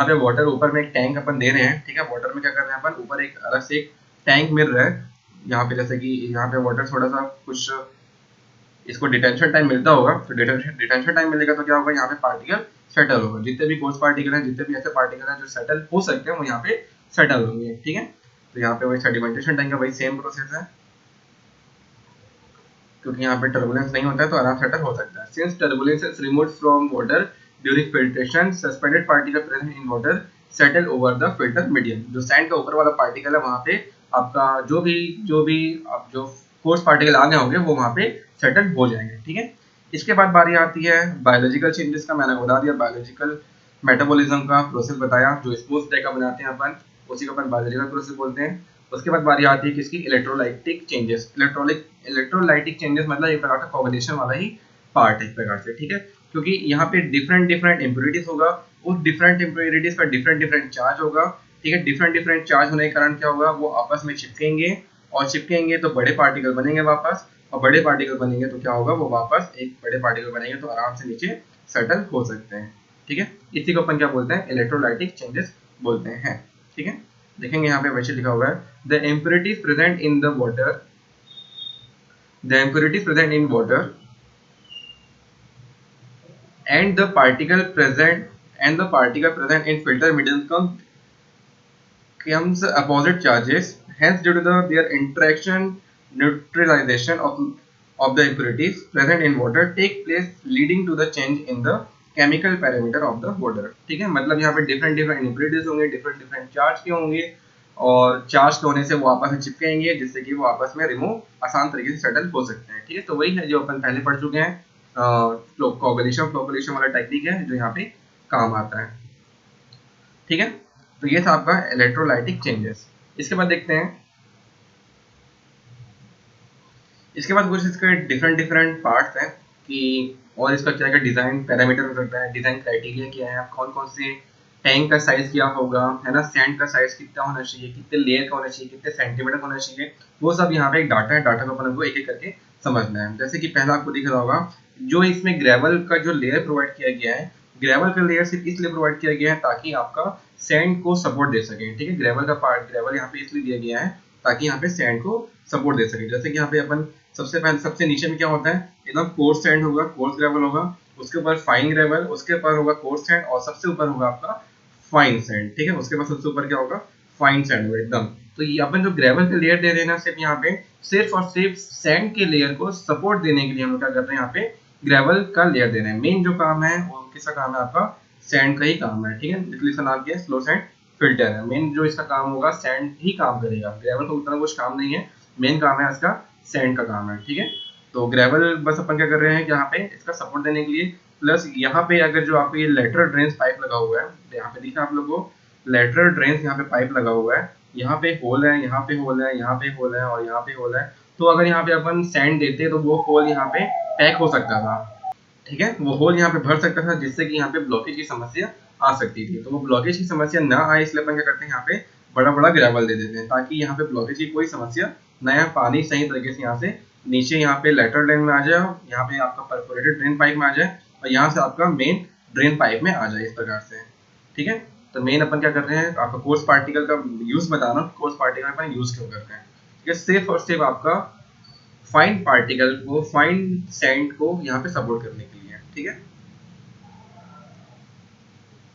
पे वाटर ऊपर में एक टैंक अपन दे रहे हैं, ठीक है। वाटर में क्या कर रहे हैं अपन, ऊपर एक अलग से एक टैंक मिल रहा है यहाँ पे, जैसे कि यहाँ पे वाटर थोड़ा सा कुछ इसको डिटेंशन टाइम मिलता होगा, तो डिटेंशन टाइम मिलेगा तो क्या होगा, यहाँ पे पार्टिकल सेटल होगा। जितने भी कोर्स पार्टिकल हैं, जितने भी ऐसे पार्टिकल हैं जो सेटल हो सकते हैं, वो यहाँ पे सेटल होंगे, ठीक है। तो यहाँ पे वही सेडिमेंटेशन टाइम का वही सेम प्रोसेस है, क्योंकि यहाँ पे टर्बुलेंस नहीं होता है तो आराम सेटल हो सकता है। Since turbulence is removed from water during filtration, suspended particle present in water settle over the filter medium. जो सैंड का ऊपर वाला पार्टिकल है वहाँ पे आपका जो कोर्स पार्टिकल आ गए होंगे वो वहाँ पे सेटल हो जाएंगे, ठीक है। इसके बाद बारी आती है बायोलॉजिकल चेंजेस का। मैंने बता दिया बायोलॉजिकल मेटाबॉलिज्म का प्रोसेस बताया, जो स्मूथ डेका बनाते हैं अपन, उसी को अपन बायोलॉजिकल प्रोसेस बोलते हैं। उसके बाद बारी आती है किसकी, इलेक्ट्रोलाइटिक चेंजेस। इलेक्ट्रोलाइटिक चेंजेस मतलब एक प्रकार का कॉम्बिनेशन वाला ही पार्ट है एक प्रकार से, ठीक है। क्योंकि यहाँ पे डिफरेंट डिफरेंट इम्प्योरिटीज होगा, उस डिफरेंट इम्प्योरिटीज का डिफरेंट डिफरेंट चार्ज होगा, ठीक है। डिफरेंट डिफरेंट चार्ज होने के कारण क्या होगा, वो आपस में चिपकेंगे, और चिपकेंगे तो बड़े पार्टिकल बनेंगे वापस, और बड़े पार्टिकल बनेंगे तो क्या होगा, वो वापस एक बड़े पार्टिकल बनेंगे तो आराम से नीचे सेटल हो सकते हैं, ठीक है। इसी को अपन क्या बोलते हैं, इलेक्ट्रोलाइटिक चेंजेस बोलते हैं, ठीक है। देखेंगे यहाँ पे वैसे लिखा हुआ है, the impurities present in the water, the impurities present in water and the particle present in filter medium comes opposite charges. Hence, due to their interaction, neutralization of the impurities present in water take place, leading to the change in the chemical parameter of the water. ठीक है, मतलब यहाँ पे डिफरेंट डिफरेंट इम्प्योरिटीज होंगे, डिफरेंट डिफरेंट चार्ज के होंगे, और चार्ज के होने से वो आपस में चिपकेंगे, जिससे कि वो आपस में रिमूव आसान तरीके से सेटल हो सकते हैं। ठीक है, तो वही है जो अपन पहले पढ़ चुके हैं, फ्लोकोलेशन वाला टेक्निक है जो यहाँ पे काम आता है। ठीक है, तो ये था आपका इलेक्ट्रोलाइटिक चेंजेस। इसके बाद देखते हैं, इसके बाद कुछ इसके डिफरेंट डिफरेंट पार्ट्स हैं कि और इसका क्या क्या डिजाइन पैरामीटर हो सकता है, डिजाइन क्राइटेरिया क्या है, कौन कौन से टैंक का साइज क्या होगा, है ना, सैंड का साइज कितना होना चाहिए, कितने लेयर का होना चाहिए, कितने सेंटीमीटर का होना चाहिए, वो सब यहाँ पे एक डाटा है। डाटा को अपन को एक एक करके समझना है। जैसे कि पहला आपको दिख रहा होगा, जो इसमें ग्रेवल का जो लेयर प्रोवाइड किया गया है, ग्रेवल का लेयर सिर्फ इसलिए प्रोवाइड किया गया है ताकि आपका सैंड को सपोर्ट दे सके। ठीक है, ग्रेवल का पार्ट, ग्रेवल यहाँ पे इसलिए दिया गया है ताकि यहाँ पे सैंड को सपोर्ट दे सके। जैसे कि यहाँ पे अपन सबसे पहले सबसे नीचे में क्या होता है, एकदम कोर्स सैंड होगा, कोर्स ग्रेवल होगा, उसके ऊपर फाइन ग्रेवल, उसके ऊपर होगा कोर्स सैंड, और सबसे ऊपर होगा आपका फाइन सैंड। ठीक है, उसके बाद सबसे ऊपर क्या होगा, फाइन सैंड होगा एकदम। तो ये अपन जो ग्रेवल का लेयर दे रहे हैं ना, सिर्फ यहाँ पे सिर्फ और सिर्फ सैंड के लेयर को सपोर्ट देने के लिए हम क्या कर रहे हैं, यहाँ पे ग्रेवल का लेयर दे रहे हैं। मेन जो काम है वो किसका काम है, आपका सैंड का ही काम है। ठीक है, इसलिए इसका नाम क्या है, स्लो सैंड फिल्टर है। मेन जो इसका काम होगा, सैंड ही काम करेगा, ग्रेवल का उतना कुछ काम नहीं है, मेन काम है इसका सैंड का काम है। ठीक है, तो ग्रेवल बस अपन क्या कर रहे हैं, यहाँ पे इसका सपोर्ट देने के लिए, प्लस यहाँ पे अगर जो आपको ये लेटरल ड्रेन्स पाइप लगा हुआ है, यहाँ पे दिखा आप लोगों को लेटरल ड्रेन्स, यहाँ पे पाइप लगा हुआ है, यहाँ पे होल है, यहाँ पे होल है, यहाँ पे होल है, और यहाँ पे होल है। तो अगर यहाँ पे अपन सैंड देते तो वो होल यहाँ पे पैक हो सकता था। ठीक है, वो होल यहाँ पे भर सकता था, जिससे कि यहाँ पे ब्लॉकेज की समस्या आ सकती थी। तो वो ब्लॉकेज की समस्या ना आए, इसलिए अपन क्या करते हैं, यहाँ पे बड़ा बड़ा ग्रेवल दे देते हैं ताकि यहाँ पे ब्लॉकेज की कोई समस्या नया पानी सही तरीके से यहाँ से नीचे यहाँ पे लेटरल ड्रेन में आ जाए, यहाँ पे आपका परफोरेटेड ड्रेन पाइप में आ जाए, और यहाँ से आपका मेन ड्रेन पाइप में आ जाए, इस प्रकार से। ठीक है, तो मेन अपन क्या कर रहे हैं, आपका कोर्स पार्टिकल का यूज बता रहा हूँ, कोर्स पार्टिकल अपन यूज क्यों करते हैं। ठीक है, सिर्फ और सिर्फ आपका फाइन पार्टिकल को, फाइन सैंड को यहाँ पे सपोर्ट करने के लिए। ठीक है,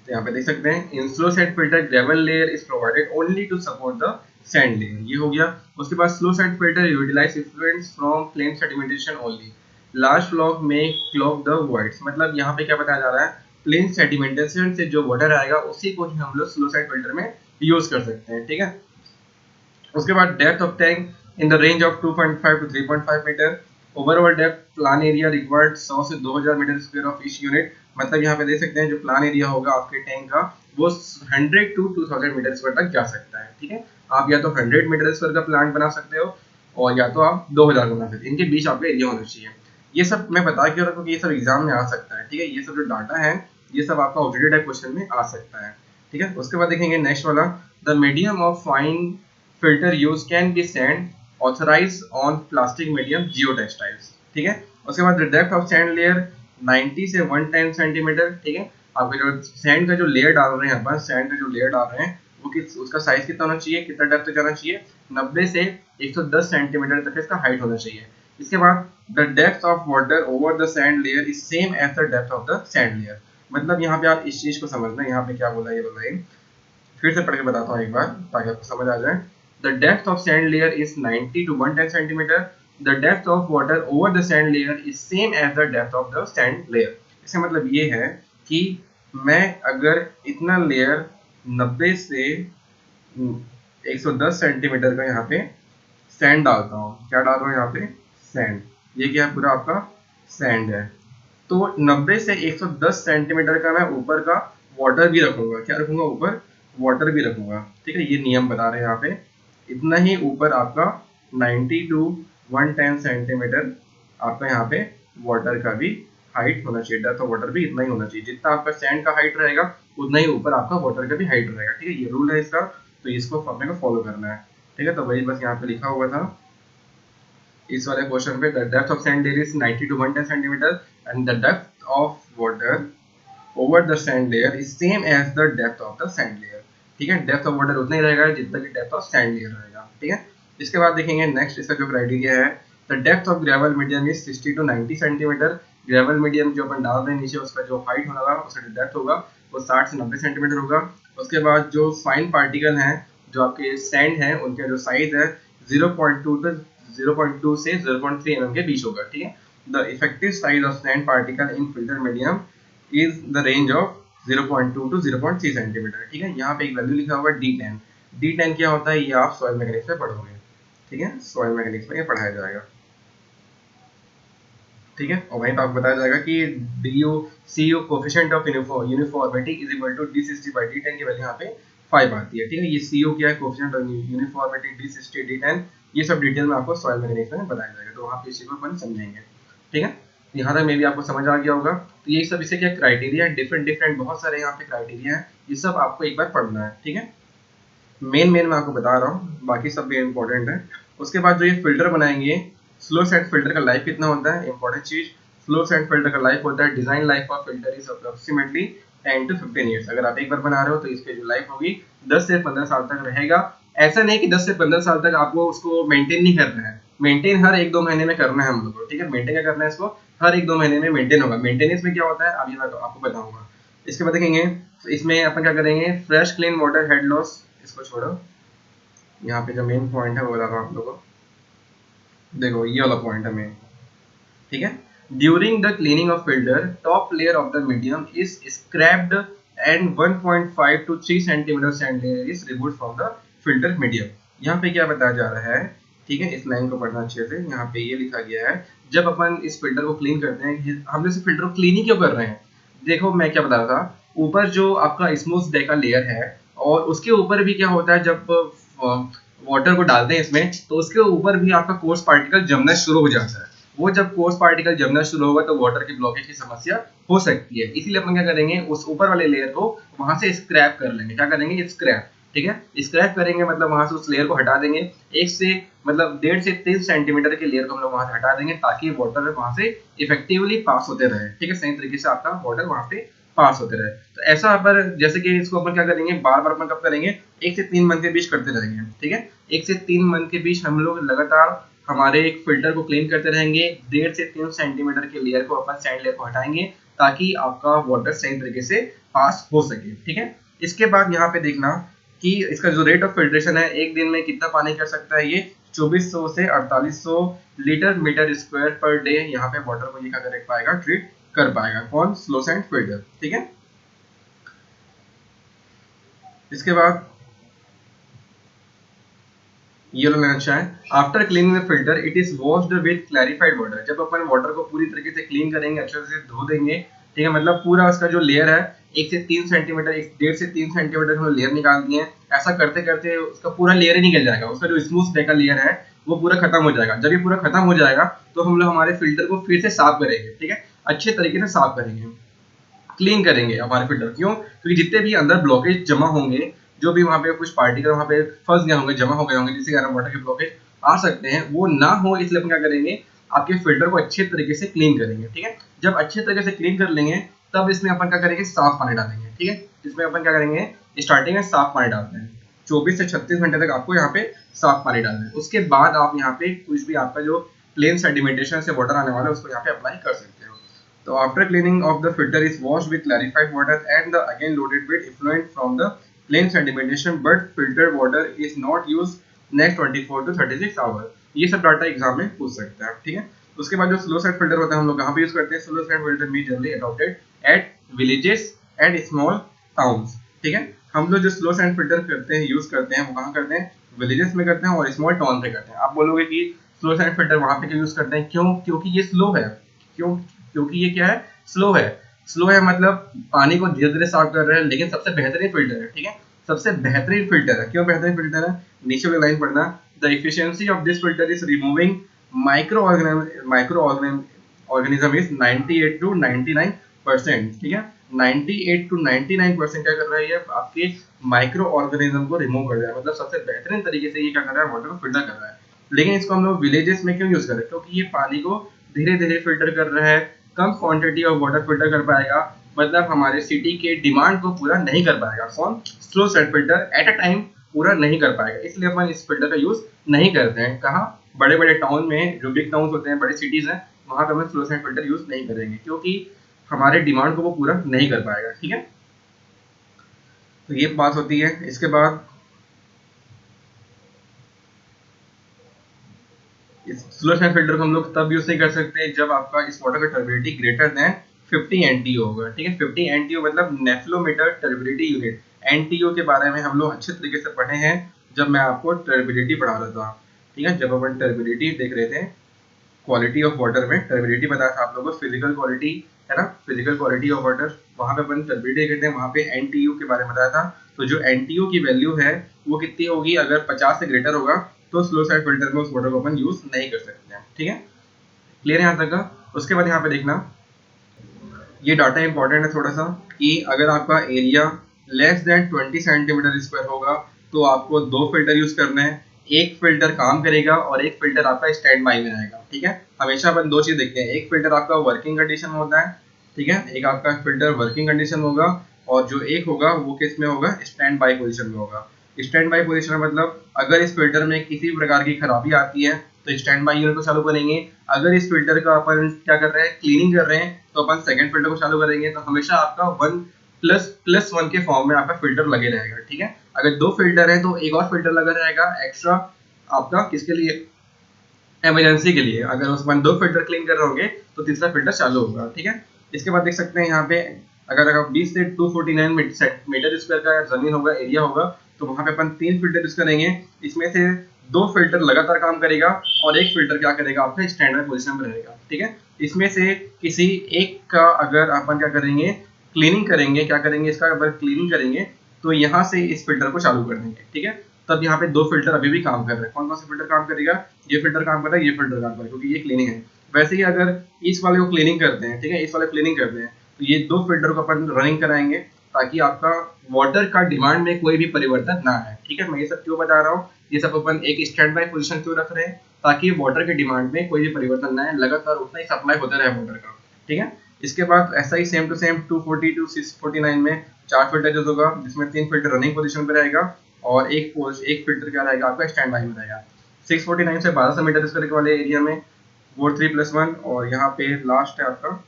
तो यहाँ पे देख सकते हैं, in slow sand filter gravel layer is provided only to support the sand layer, ये हो गया। उसके बाद slow sand filter utilise effluence from plain sedimentation only, large floc may clog the voids. मतलब यहाँ पे क्या बताया जा रहा है, प्लेन सेडिमेंटेशन से जो वाटर आएगा उसी को ही हम लोग स्लो सैंड फिल्टर में यूज कर सकते हैं। ठीक है, उसके बाद depth of tank in the range of 2.5 to 3.5 metre, overall depth plan area required 100 से 2000 metre square of each unit. मतलब यहाँ पे देख सकते हैं, जो प्लान एरिया होगा आपके टैंक का वो 100 to 2000 मीटर स्क्वायर तक जा सकता है। ठीक है, आप या तो 100 मीटर स्क्वायर का प्लांट बना सकते हो, और या तो आप 2000 बना सकते हैं, इनके बीच आपका एरिया होना चाहिए। ये सब मैं बता क्यों रहा हूँ, क्योंकि ये सब एग्जाम में आ सकता है। ठीक है, ये सब जो डाटा है ये सब आपका आउटडेटेड है, क्वेश्चन में आ सकता है। ठीक है, उसके बाद देखेंगे नेक्स्ट वाला, the medium of fine filter use can be sand authorized on plastic medium geotextiles। ठीक है, उसके बाद डेप्थ ऑफ सैंड लेयर 90 से 110 सेंटीमीटर। ठीक है, आपके जो सैंड का जो लेयर डाल रहे हैं अपन, सैंड का जो लेयर डाल रहे हैं वो किस, उसका साइज कितना होना चाहिए, कितना डेप्थ तक जाना चाहिए, 90 से 110 सेंटीमीटर तक इसका हाइट होना चाहिए। इसके बाद the depth of water over the sand layer is same as the depth of the sand layer. मतलब यहाँ पे आप इस चीज को समझना, यहाँ पे क्या बोला, ये बोला, फिर से पढ़ के बताता हूँ एक बार ताकि आपको समझ आ जाए। The depth of sand layer is 90 to 110 centimeter. The depth of water over the sand layer is same as the depth of the sand layer। इसका मतलब ये है कि मैं अगर इतना लेयर 90 से 110 सेंटीमीटर का यहाँ पे सैंड डालता हूँ, क्या डाल रहा हूँ यहाँ पे, सैंड, ये क्या है, पूरा आपका सैंड है, तो 90 से 110 सेंटीमीटर का मैं ऊपर का वाटर भी रखूंगा, क्या रखूंगा, ऊपर वाटर भी रखूंगा। ठीक है, ये नियम बता रहे हैं यहाँ पे, इतना ही ऊपर आपका 90 to 110 सेंटीमीटर आपका यहाँ पे वाटर का भी हाइट होना चाहिए, डेप्थ ऑफ वाटर भी इतना ही होना चाहिए, जितना आपका सैंड का हाइट रहेगा उतना ही ऊपर आपका वाटर का भी हाइट रहेगा। ठीक है, ये रूल है इसका, तो इसको अपने को फॉलो करना है। ठीक है, तो वही बस यहाँ पे लिखा हुआ था इस वाले क्वेश्चन पे, the depth of sand layer is 90 to 110 centimetre and the depth of water over the sand layer is same as the depth of the sand layer. ठीक है, डेप्थ ऑफ वाटर उतना ही रहेगा जितना कि डेप्थ ऑफ सैंड लेयर रहेगा। ठीक है, इसके बाद देखेंगे नेक्स्ट इसका जो क्राइटेरिया है, the depth of gravel medium is 60 to 90 centimetre, gravel medium जो अपन डाल रहे हैं नीचे, उसका जो हाइट होगा, उसका जो डेप्थ होगा वो 60 से 90 सेंटीमीटर होगा। उसके बाद जो फाइन पार्टिकल हैं, जो आपके सैंड हैं, उनका जो साइज है 0.2 से 0.3 mm के बीच होगा, ठीक है। The effective size of sand particle in filter medium is the range of 0.2 to 0.3 centimetre, ठीक है। यहाँ पे एक वैल्यू लिखा हुआ है D10। D10 क्या होता है, ये आप सॉइल मैकेनिक्स में पढ़ोगे, ठीक है, सॉइल मैकेनिक्स में ये पढ़ाया जाएगा, ठीक है। और वहीं पे आपको बताया जाएगा कि DU CU coefficient of uniformity is equal to D60/D10 की वैल्यू यहाँ पे 5 आती है, ठीक है। ये CU क्या है, कोफिशिएंट ऑफ यूनिफॉर्मिटी, D60/D10, ये सब डिटेल में आपको सॉइल मैकेनिक्स में बताया जाएगा, तो वहाँ पे इसी को अपन समझेंगे, ठीक है। यहाँ तक मे भी आपको समझ आ गया होगा। तो ये सब इसे क्या क्राइटेरिया है, डिफरेंट बहुत सारे यहाँ पे क्राइटेरिया है, ये सब आपको एक बार पढ़ना है, ठीक है। मेन मैं आपको बता रहा हूँ, बाकी सब भी इम्पोर्टेंट है। उसके बाद जो ये फिल्टर बनाएंगे, स्लो सैंड फिल्टर का लाइफ कितना होता है, इंपॉर्टेंट चीज, स्लो सैंड फिल्टर का लाइफ होता है, design life of filter is approximately 10 to 15 years. अगर आप एक बार बना रहे हो तो इसकी जो लाइफ होगी 10 से 15 साल तक रहेगा। ऐसा नहीं कि 10 से 15 साल तक आपको उसको मेंटेन नहीं करना है, मेंटेन हर 1-2 महीने में करना है हम लोग को, ठीक है। मेंटेन क्या करना है, इसको हर 1-2 महीने में मेंटेन होगा। मेंटेनेंस में क्या होता है अभी मैं आपको बताऊंगा। इसके बाद देखेंगे इसमें अपन क्या करेंगे, fresh clean water head loss, इसको छोड़ो, यहाँ पे जो मेन पॉइंट है वो बता रहा हूँ आप लोगों को। देखो ये वाला पॉइंट है मेन, ठीक है। During the cleaning of filter, top layer of the medium is scraped and 1.5 to 3 centimetre sand layer is removed from the filter medium. यहाँ पे क्या बताया जा रहा है, ठीक है, इस लाइन को पढ़ना अच्छे से। यहाँ पे ये लिखा गया है, जब अपन इस फिल्टर को क्लीन करते हैं, हम लोग इस फिल्टर को क्लीन ही क्यों कर रहे हैं। देखो मैं क्या बता रहा था, ऊपर जो आपका स्मूथ डेका लेयर है और उसके ऊपर भी क्या होता है, जब वाटर को डालते हैं इसमें तो उसके ऊपर भी आपका कोर्स पार्टिकल जमना शुरू हो जाता है। वो जब कोर्स पार्टिकल जमना शुरू होगा तो वाटर की ब्लॉकेज की समस्या हो सकती है। इसीलिए अपन क्या करेंगे, उस ऊपर वाले लेयर को वहां से स्क्रैप कर लेंगे। क्या करेंगे, स्क्रैप, ठीक है। स्क्रैप करेंगे मतलब वहां से उस लेयर को हटा देंगे, एक से मतलब 1.5 से 3 सेंटीमीटर के लेयर को हम लोग वहां से हटा देंगे, ताकि वाटर वहां से इफेक्टिवली पास होते रहे, ठीक है, सही तरीके से आपका वाटर वहां पे पास होते रहे। तो ऐसा पर जैसे कि इसको अपन क्या करेंगे, बार बार अपन कब करेंगे, 1 से 3 मंथ के बीच करते रहेंगे, ठीक है। 1 से 3 मंथ के बीच हम लोग लगातार हमारे एक फिल्टर को क्लीन करते रहेंगे। 1.5 से 3 सेंटीमीटर के लेयर को अपन सैंड लेयर को हटाएंगे, ताकि आपका वाटर सही तरीके से पास हो सके, ठीक है। इसके बाद यहाँ पे देखना कि इसका जो रेट ऑफ फिल्ट्रेशन है, एक दिन में कितना पानी कर सकता है, ये 2400 से 4800 litre metre square per day यहाँ पे वाटर को ये क्या कर पाएगा, ट्रीट कर पाएगा। कौन, स्लो सैंड फिल्टर, ठीक है। इसके बाद ये लेना अच्छा है, after cleaning the filter it is washed with clarified water. जब अपन वाटर को पूरी तरीके से क्लीन करेंगे, अच्छे से धो देंगे, ठीक है, मतलब पूरा उसका जो लेयर है 1 से 3 सेंटीमीटर, 1.5 से 3 सेंटीमीटर हम लेयर निकाल दिए। ऐसा करते करते उसका पूरा लेयर ही निकल जाएगा, उसका जो स्मूथ डेका लेयर है वो पूरा खत्म हो जाएगा। जब ये पूरा खत्म हो जाएगा तो हम लोग हमारे फिल्टर को फिर से साफ करेंगे, ठीक है, अच्छे तरीके से साफ करेंगे, क्लीन करेंगे हमारे फिल्टर। क्यों, क्योंकि जितने भी अंदर ब्लॉकेज जमा होंगे, जो भी वहाँ पे कुछ पार्टिकल वहाँ पे फंस गए होंगे, जमा हो गए होंगे, जिसके कारण वाटर के ब्लॉकेज आ सकते हैं, वो ना हो इसलिए अपन क्या करेंगे, आपके फिल्टर को अच्छे तरीके से क्लीन करेंगे, ठीक है। जब अच्छे तरीके से क्लीन कर लेंगे तब इसमें अपन क्या करेंगे, साफ पानी डालेंगे, ठीक है। इसमें अपन क्या करेंगे, स्टार्टिंग में साफ पानी डालते हैं, 24 से 36 घंटे तक आपको यहाँ पे साफ पानी डालना है। उसके बाद आप यहाँ पे कुछ भी आपका जो प्लेन सेडिमेंटेशन से वाटर आने वाला है उसको यहाँ पे अप्लाई कर सकते हो। So after cleaning of the filter is washed with clarified water and the again loaded with effluent from the plain sedimentation, but filtered water is not used next 24 to 36 hours. ये सब डाटा एग्जाम में पूछ सकते हैं, ठीक है। उसके बाद जो स्लो साइड फिल्टर होता है हम लोग कहाँ पे यूज करते हैं, slow side filter majorly adopted at villages and small towns, ठीक है। हम लोग जो स्लो साइड फिल्टर करते हैं, यूज करते हैं, वो कहाँ करते हैं, विलेजेस में करते हैं और स्मॉल टाउन पे करते हैं। आप बोलोगे कि स्लो साइड फिल्टर वहां पे क्यों यूज करते हैं, क्यों, क्योंकि ये स्लो है। क्यों, क्योंकि ये क्या है, स्लो है। स्लो है मतलब पानी को धीरे धीरे साफ कर रहे हैं, लेकिन सबसे बेहतरीन फिल्टर है, ठीक है, सबसे बेहतरीन फिल्टर है। क्यों बेहतरीन फिल्टर है, नीचे वाली लाइन पढ़ना, the efficiency of this filter is removing micro organism is 98 to 99%, ठीक है। 98 to 99% क्या कर रहा है, ये आपके माइक्रो ऑर्गेनिज्म को रिमूव कर रहा है, मतलब सबसे बेहतरीन तरीके से ये क्या कर रहा है, वाटर को फिल्टर कर रहा है। लेकिन इसको हम लोग विलेजेस में क्यों यूज कर रहे हैं, क्योंकि ये पानी को धीरे धीरे फिल्टर कर रहा है, कम क्वांटिटी ऑफ वाटर फिल्टर कर पाएगा, मतलब हमारे सिटी के डिमांड को पूरा नहीं कर पाएगा। कौन, slow set filter at a time पूरा नहीं कर पाएगा, इसलिए अपन इस फिल्टर का यूज नहीं करते हैं। कहाँ, बड़े बड़े टाउन में, जो बिग टाउन होते हैं, बड़े सिटीज हैं, वहाँ पे हम फ्लोरेसेंट फिल्टर यूज नहीं करेंगे, क्योंकि हमारे डिमांड को वो पूरा नहीं कर पाएगा। ठीक है, तो ये बात होती है। इसके बाद इस फ्लोरेसेंट फिल्टर को हम लोग तब यूज नहीं कर सकते जब आपका इस वाटर का टर्बिडिटी ग्रेटर देन 50 NTU होगा। ठीक है, 50 NTU मतलब नेफ्लोमीटर टर्बिडिटी यूनिट। NTU के बारे में हम लोग अच्छे तरीके से पढ़े हैं जब मैं आपको टर्बिडिटी पढ़ा रहा था। ठीक है, जब अपन टर्बिडिटी देख रहे थे, क्वालिटी ऑफ वाटर में टर्बिडिटी बताया था आप लोगों को, फिजिकल क्वालिटी है ना, फिजिकल क्वालिटी ऑफ वाटर, वहां पे अपन टर्बिडिटी कहते हैं, वहां पे NTU के बारे में बताया था। तो जो NTU की वैल्यू है वो कितनी होगी, अगर 50 से ग्रेटर होगा तो स्लो साइड फिल्टर में उस वाटर को अपन यूज नहीं कर सकते हैं। ठीक है, क्लियर है यहाँ तक का। उसके बाद यहाँ पे देखना, ये डाटा इंपॉर्टेंट है थोड़ा सा, कि अगर आपका area less than 20 centimetre square होगा तो आपको 2 फिल्टर यूज करना है। एक फिल्टर काम करेगा और एक फिल्टर आपका स्टैंड बाई में रहेगा। ठीक है, हमेशा अपन 2 चीज देखते हैं, एक फिल्टर आपका वर्किंग कंडीशन में होता है, ठीक है, एक आपका फिल्टर वर्किंग कंडीशन में होगा, और जो एक होगा वो किस में होगा, स्टैंड बाई पोजिशन में होगा। स्टैंड बाई पोजिशन में मतलब अगर इस फिल्टर में किसी प्रकार की खराबी आती है तो स्टैंड बाई यूनिट को चालू करेंगे। अगर इस फिल्टर का अपन क्या कर रहे हैं, क्लीनिंग कर रहे हैं, तो अपन सेकंड फिल्टर को चालू करेंगे। तो हमेशा आपका 1++1 के फॉर्म में आपका फिल्टर लगे रहेगा। ठीक है, अगर 2 फिल्टर है तो एक और फिल्टर लगा रहेगा एक्स्ट्रा आपका, किसके लिए, इमरजेंसी के लिए। अगर उस पर 2 फिल्टर क्लीन कर रहे होंगे तो तीसरा फिल्टर चालू होगा। ठीक है, इसके बाद देख सकते हैं यहाँ पे, अगर 20 से 249 मीटर स्क्वायर का जमीन होगा, एरिया होगा, तो वहां पे अपन 3 फिल्टर यूज करेंगे। इसमें से 2 फिल्टर लगातार काम करेगा और एक फिल्टर क्या करेगा, आपका स्टैंडर्ड पोजीशन में रहेगा। ठीक है, इसमें से किसी एक का अगर अपन क्या करेंगे, क्लीनिंग करेंगे, क्या करेंगे, इसका अगर क्लीनिंग करेंगे तो यहाँ से इस फिल्टर को चालू कर देंगे। ठीक है, तब यहाँ पे 2 फिल्टर अभी भी काम कर रहे हैं। कौन कौन से फिल्टर काम करेगा, ये फिल्टर काम कर रहा है, ये फिल्टर काम कर रहा है, क्योंकि ये क्लीनिंग है। वैसे ही अगर इस वाले को क्लीनिंग करते हैं, ठीक है, इस वाले क्लीनिंग करते हैं, तो ये 2 फिल्टर को अपन रनिंग कराएंगे ताकि आपका वाटर का डिमांड में कोई भी परिवर्तन ना आए। ठीक है, मैं ये सब क्यों बता रहा हूँ, ये सब अपन एक स्टैंड बाई पोजीशन क्यों रख रहे हैं, ताकि वाटर के डिमांड में कोई भी परिवर्तन ना आए, लगातार उतना ही सप्लाई होता रहे वाटर का। ठीक है, इसके बाद ऐसा ही सेम टू सेम 240 टू 649 में 4 फिल्टर यूज होगा, जिसमें 3 फिल्टर रनिंग पोजीशन पे रहेगा और एक फिल्टर क्या रहेगा, आपका स्टैंड बाई में रहेगा। 649 से 1200 मीटर स्क्वायर वाले एरिया में 43+1, और यहाँ पे लास्ट है आपका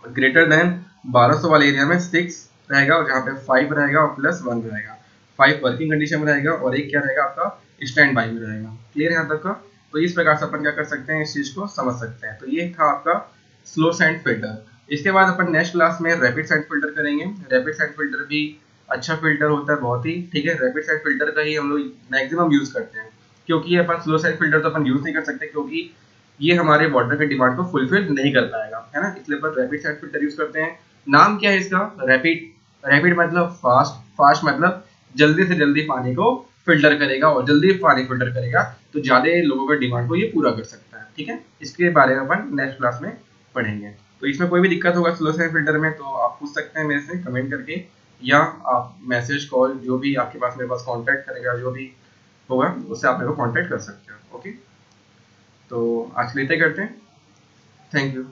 ग्रेटर देन 1200 वाले एरिया में 6 रहेगा, और जहाँ पे 5 रहेगा और +1 रहेगा। 5 वर्किंग कंडीशन में रहेगा और एक क्या रहेगा, आपका स्टैंड बाई में रहेगा। क्लियर है यहाँ तक का। तो इस प्रकार से अपन क्या कर सकते हैं, इस चीज को समझ सकते हैं। तो ये था आपका स्लो सैंड फिल्टर। इसके बाद अपन नेक्स्ट क्लास में रैपिड सैंड फिल्टर करेंगे। रैपिड सैंड फिल्टर भी अच्छा फिल्टर होता है बहुत ही। ठीक है, रैपिड सैंड फिल्टर का ही हम लोग मैक्सिमम यूज करते हैं, क्योंकि ये अपन स्लो सैंड फिल्टर तो अपन यूज नहीं कर सकते, क्योंकि ये हमारे वाटर के डिमांड को फुलफिल नहीं कर पाएगा, है ना, इसलिए अपन रैपिड सैंड फिल्टर यूज करते हैं। नाम क्या है इसका, रैपिड। रैपिड मतलब फास्ट, फास्ट मतलब जल्दी से जल्दी पानी को फिल्टर करेगा और जल्दी पानी फिल्टर करेगा, तो ज्यादा लोगों के डिमांड को ये पूरा कर सकता है। ठीक है, इसके बारे में अपन नेक्स्ट क्लास में पढ़ेंगे। तो इसमें कोई भी दिक्कत होगा स्लो सैंड फिल्टर में तो आप पूछ सकते हैं मेरे से कमेंट करके, या आप मैसेज कॉल जो भी आपके पास, मेरे पास कांटेक्ट करेगा जो भी होगा उससे आप मेरे को कांटेक्ट कर सकते हो। ओके, तो आज के लिए इतना करते हैं। Thank you.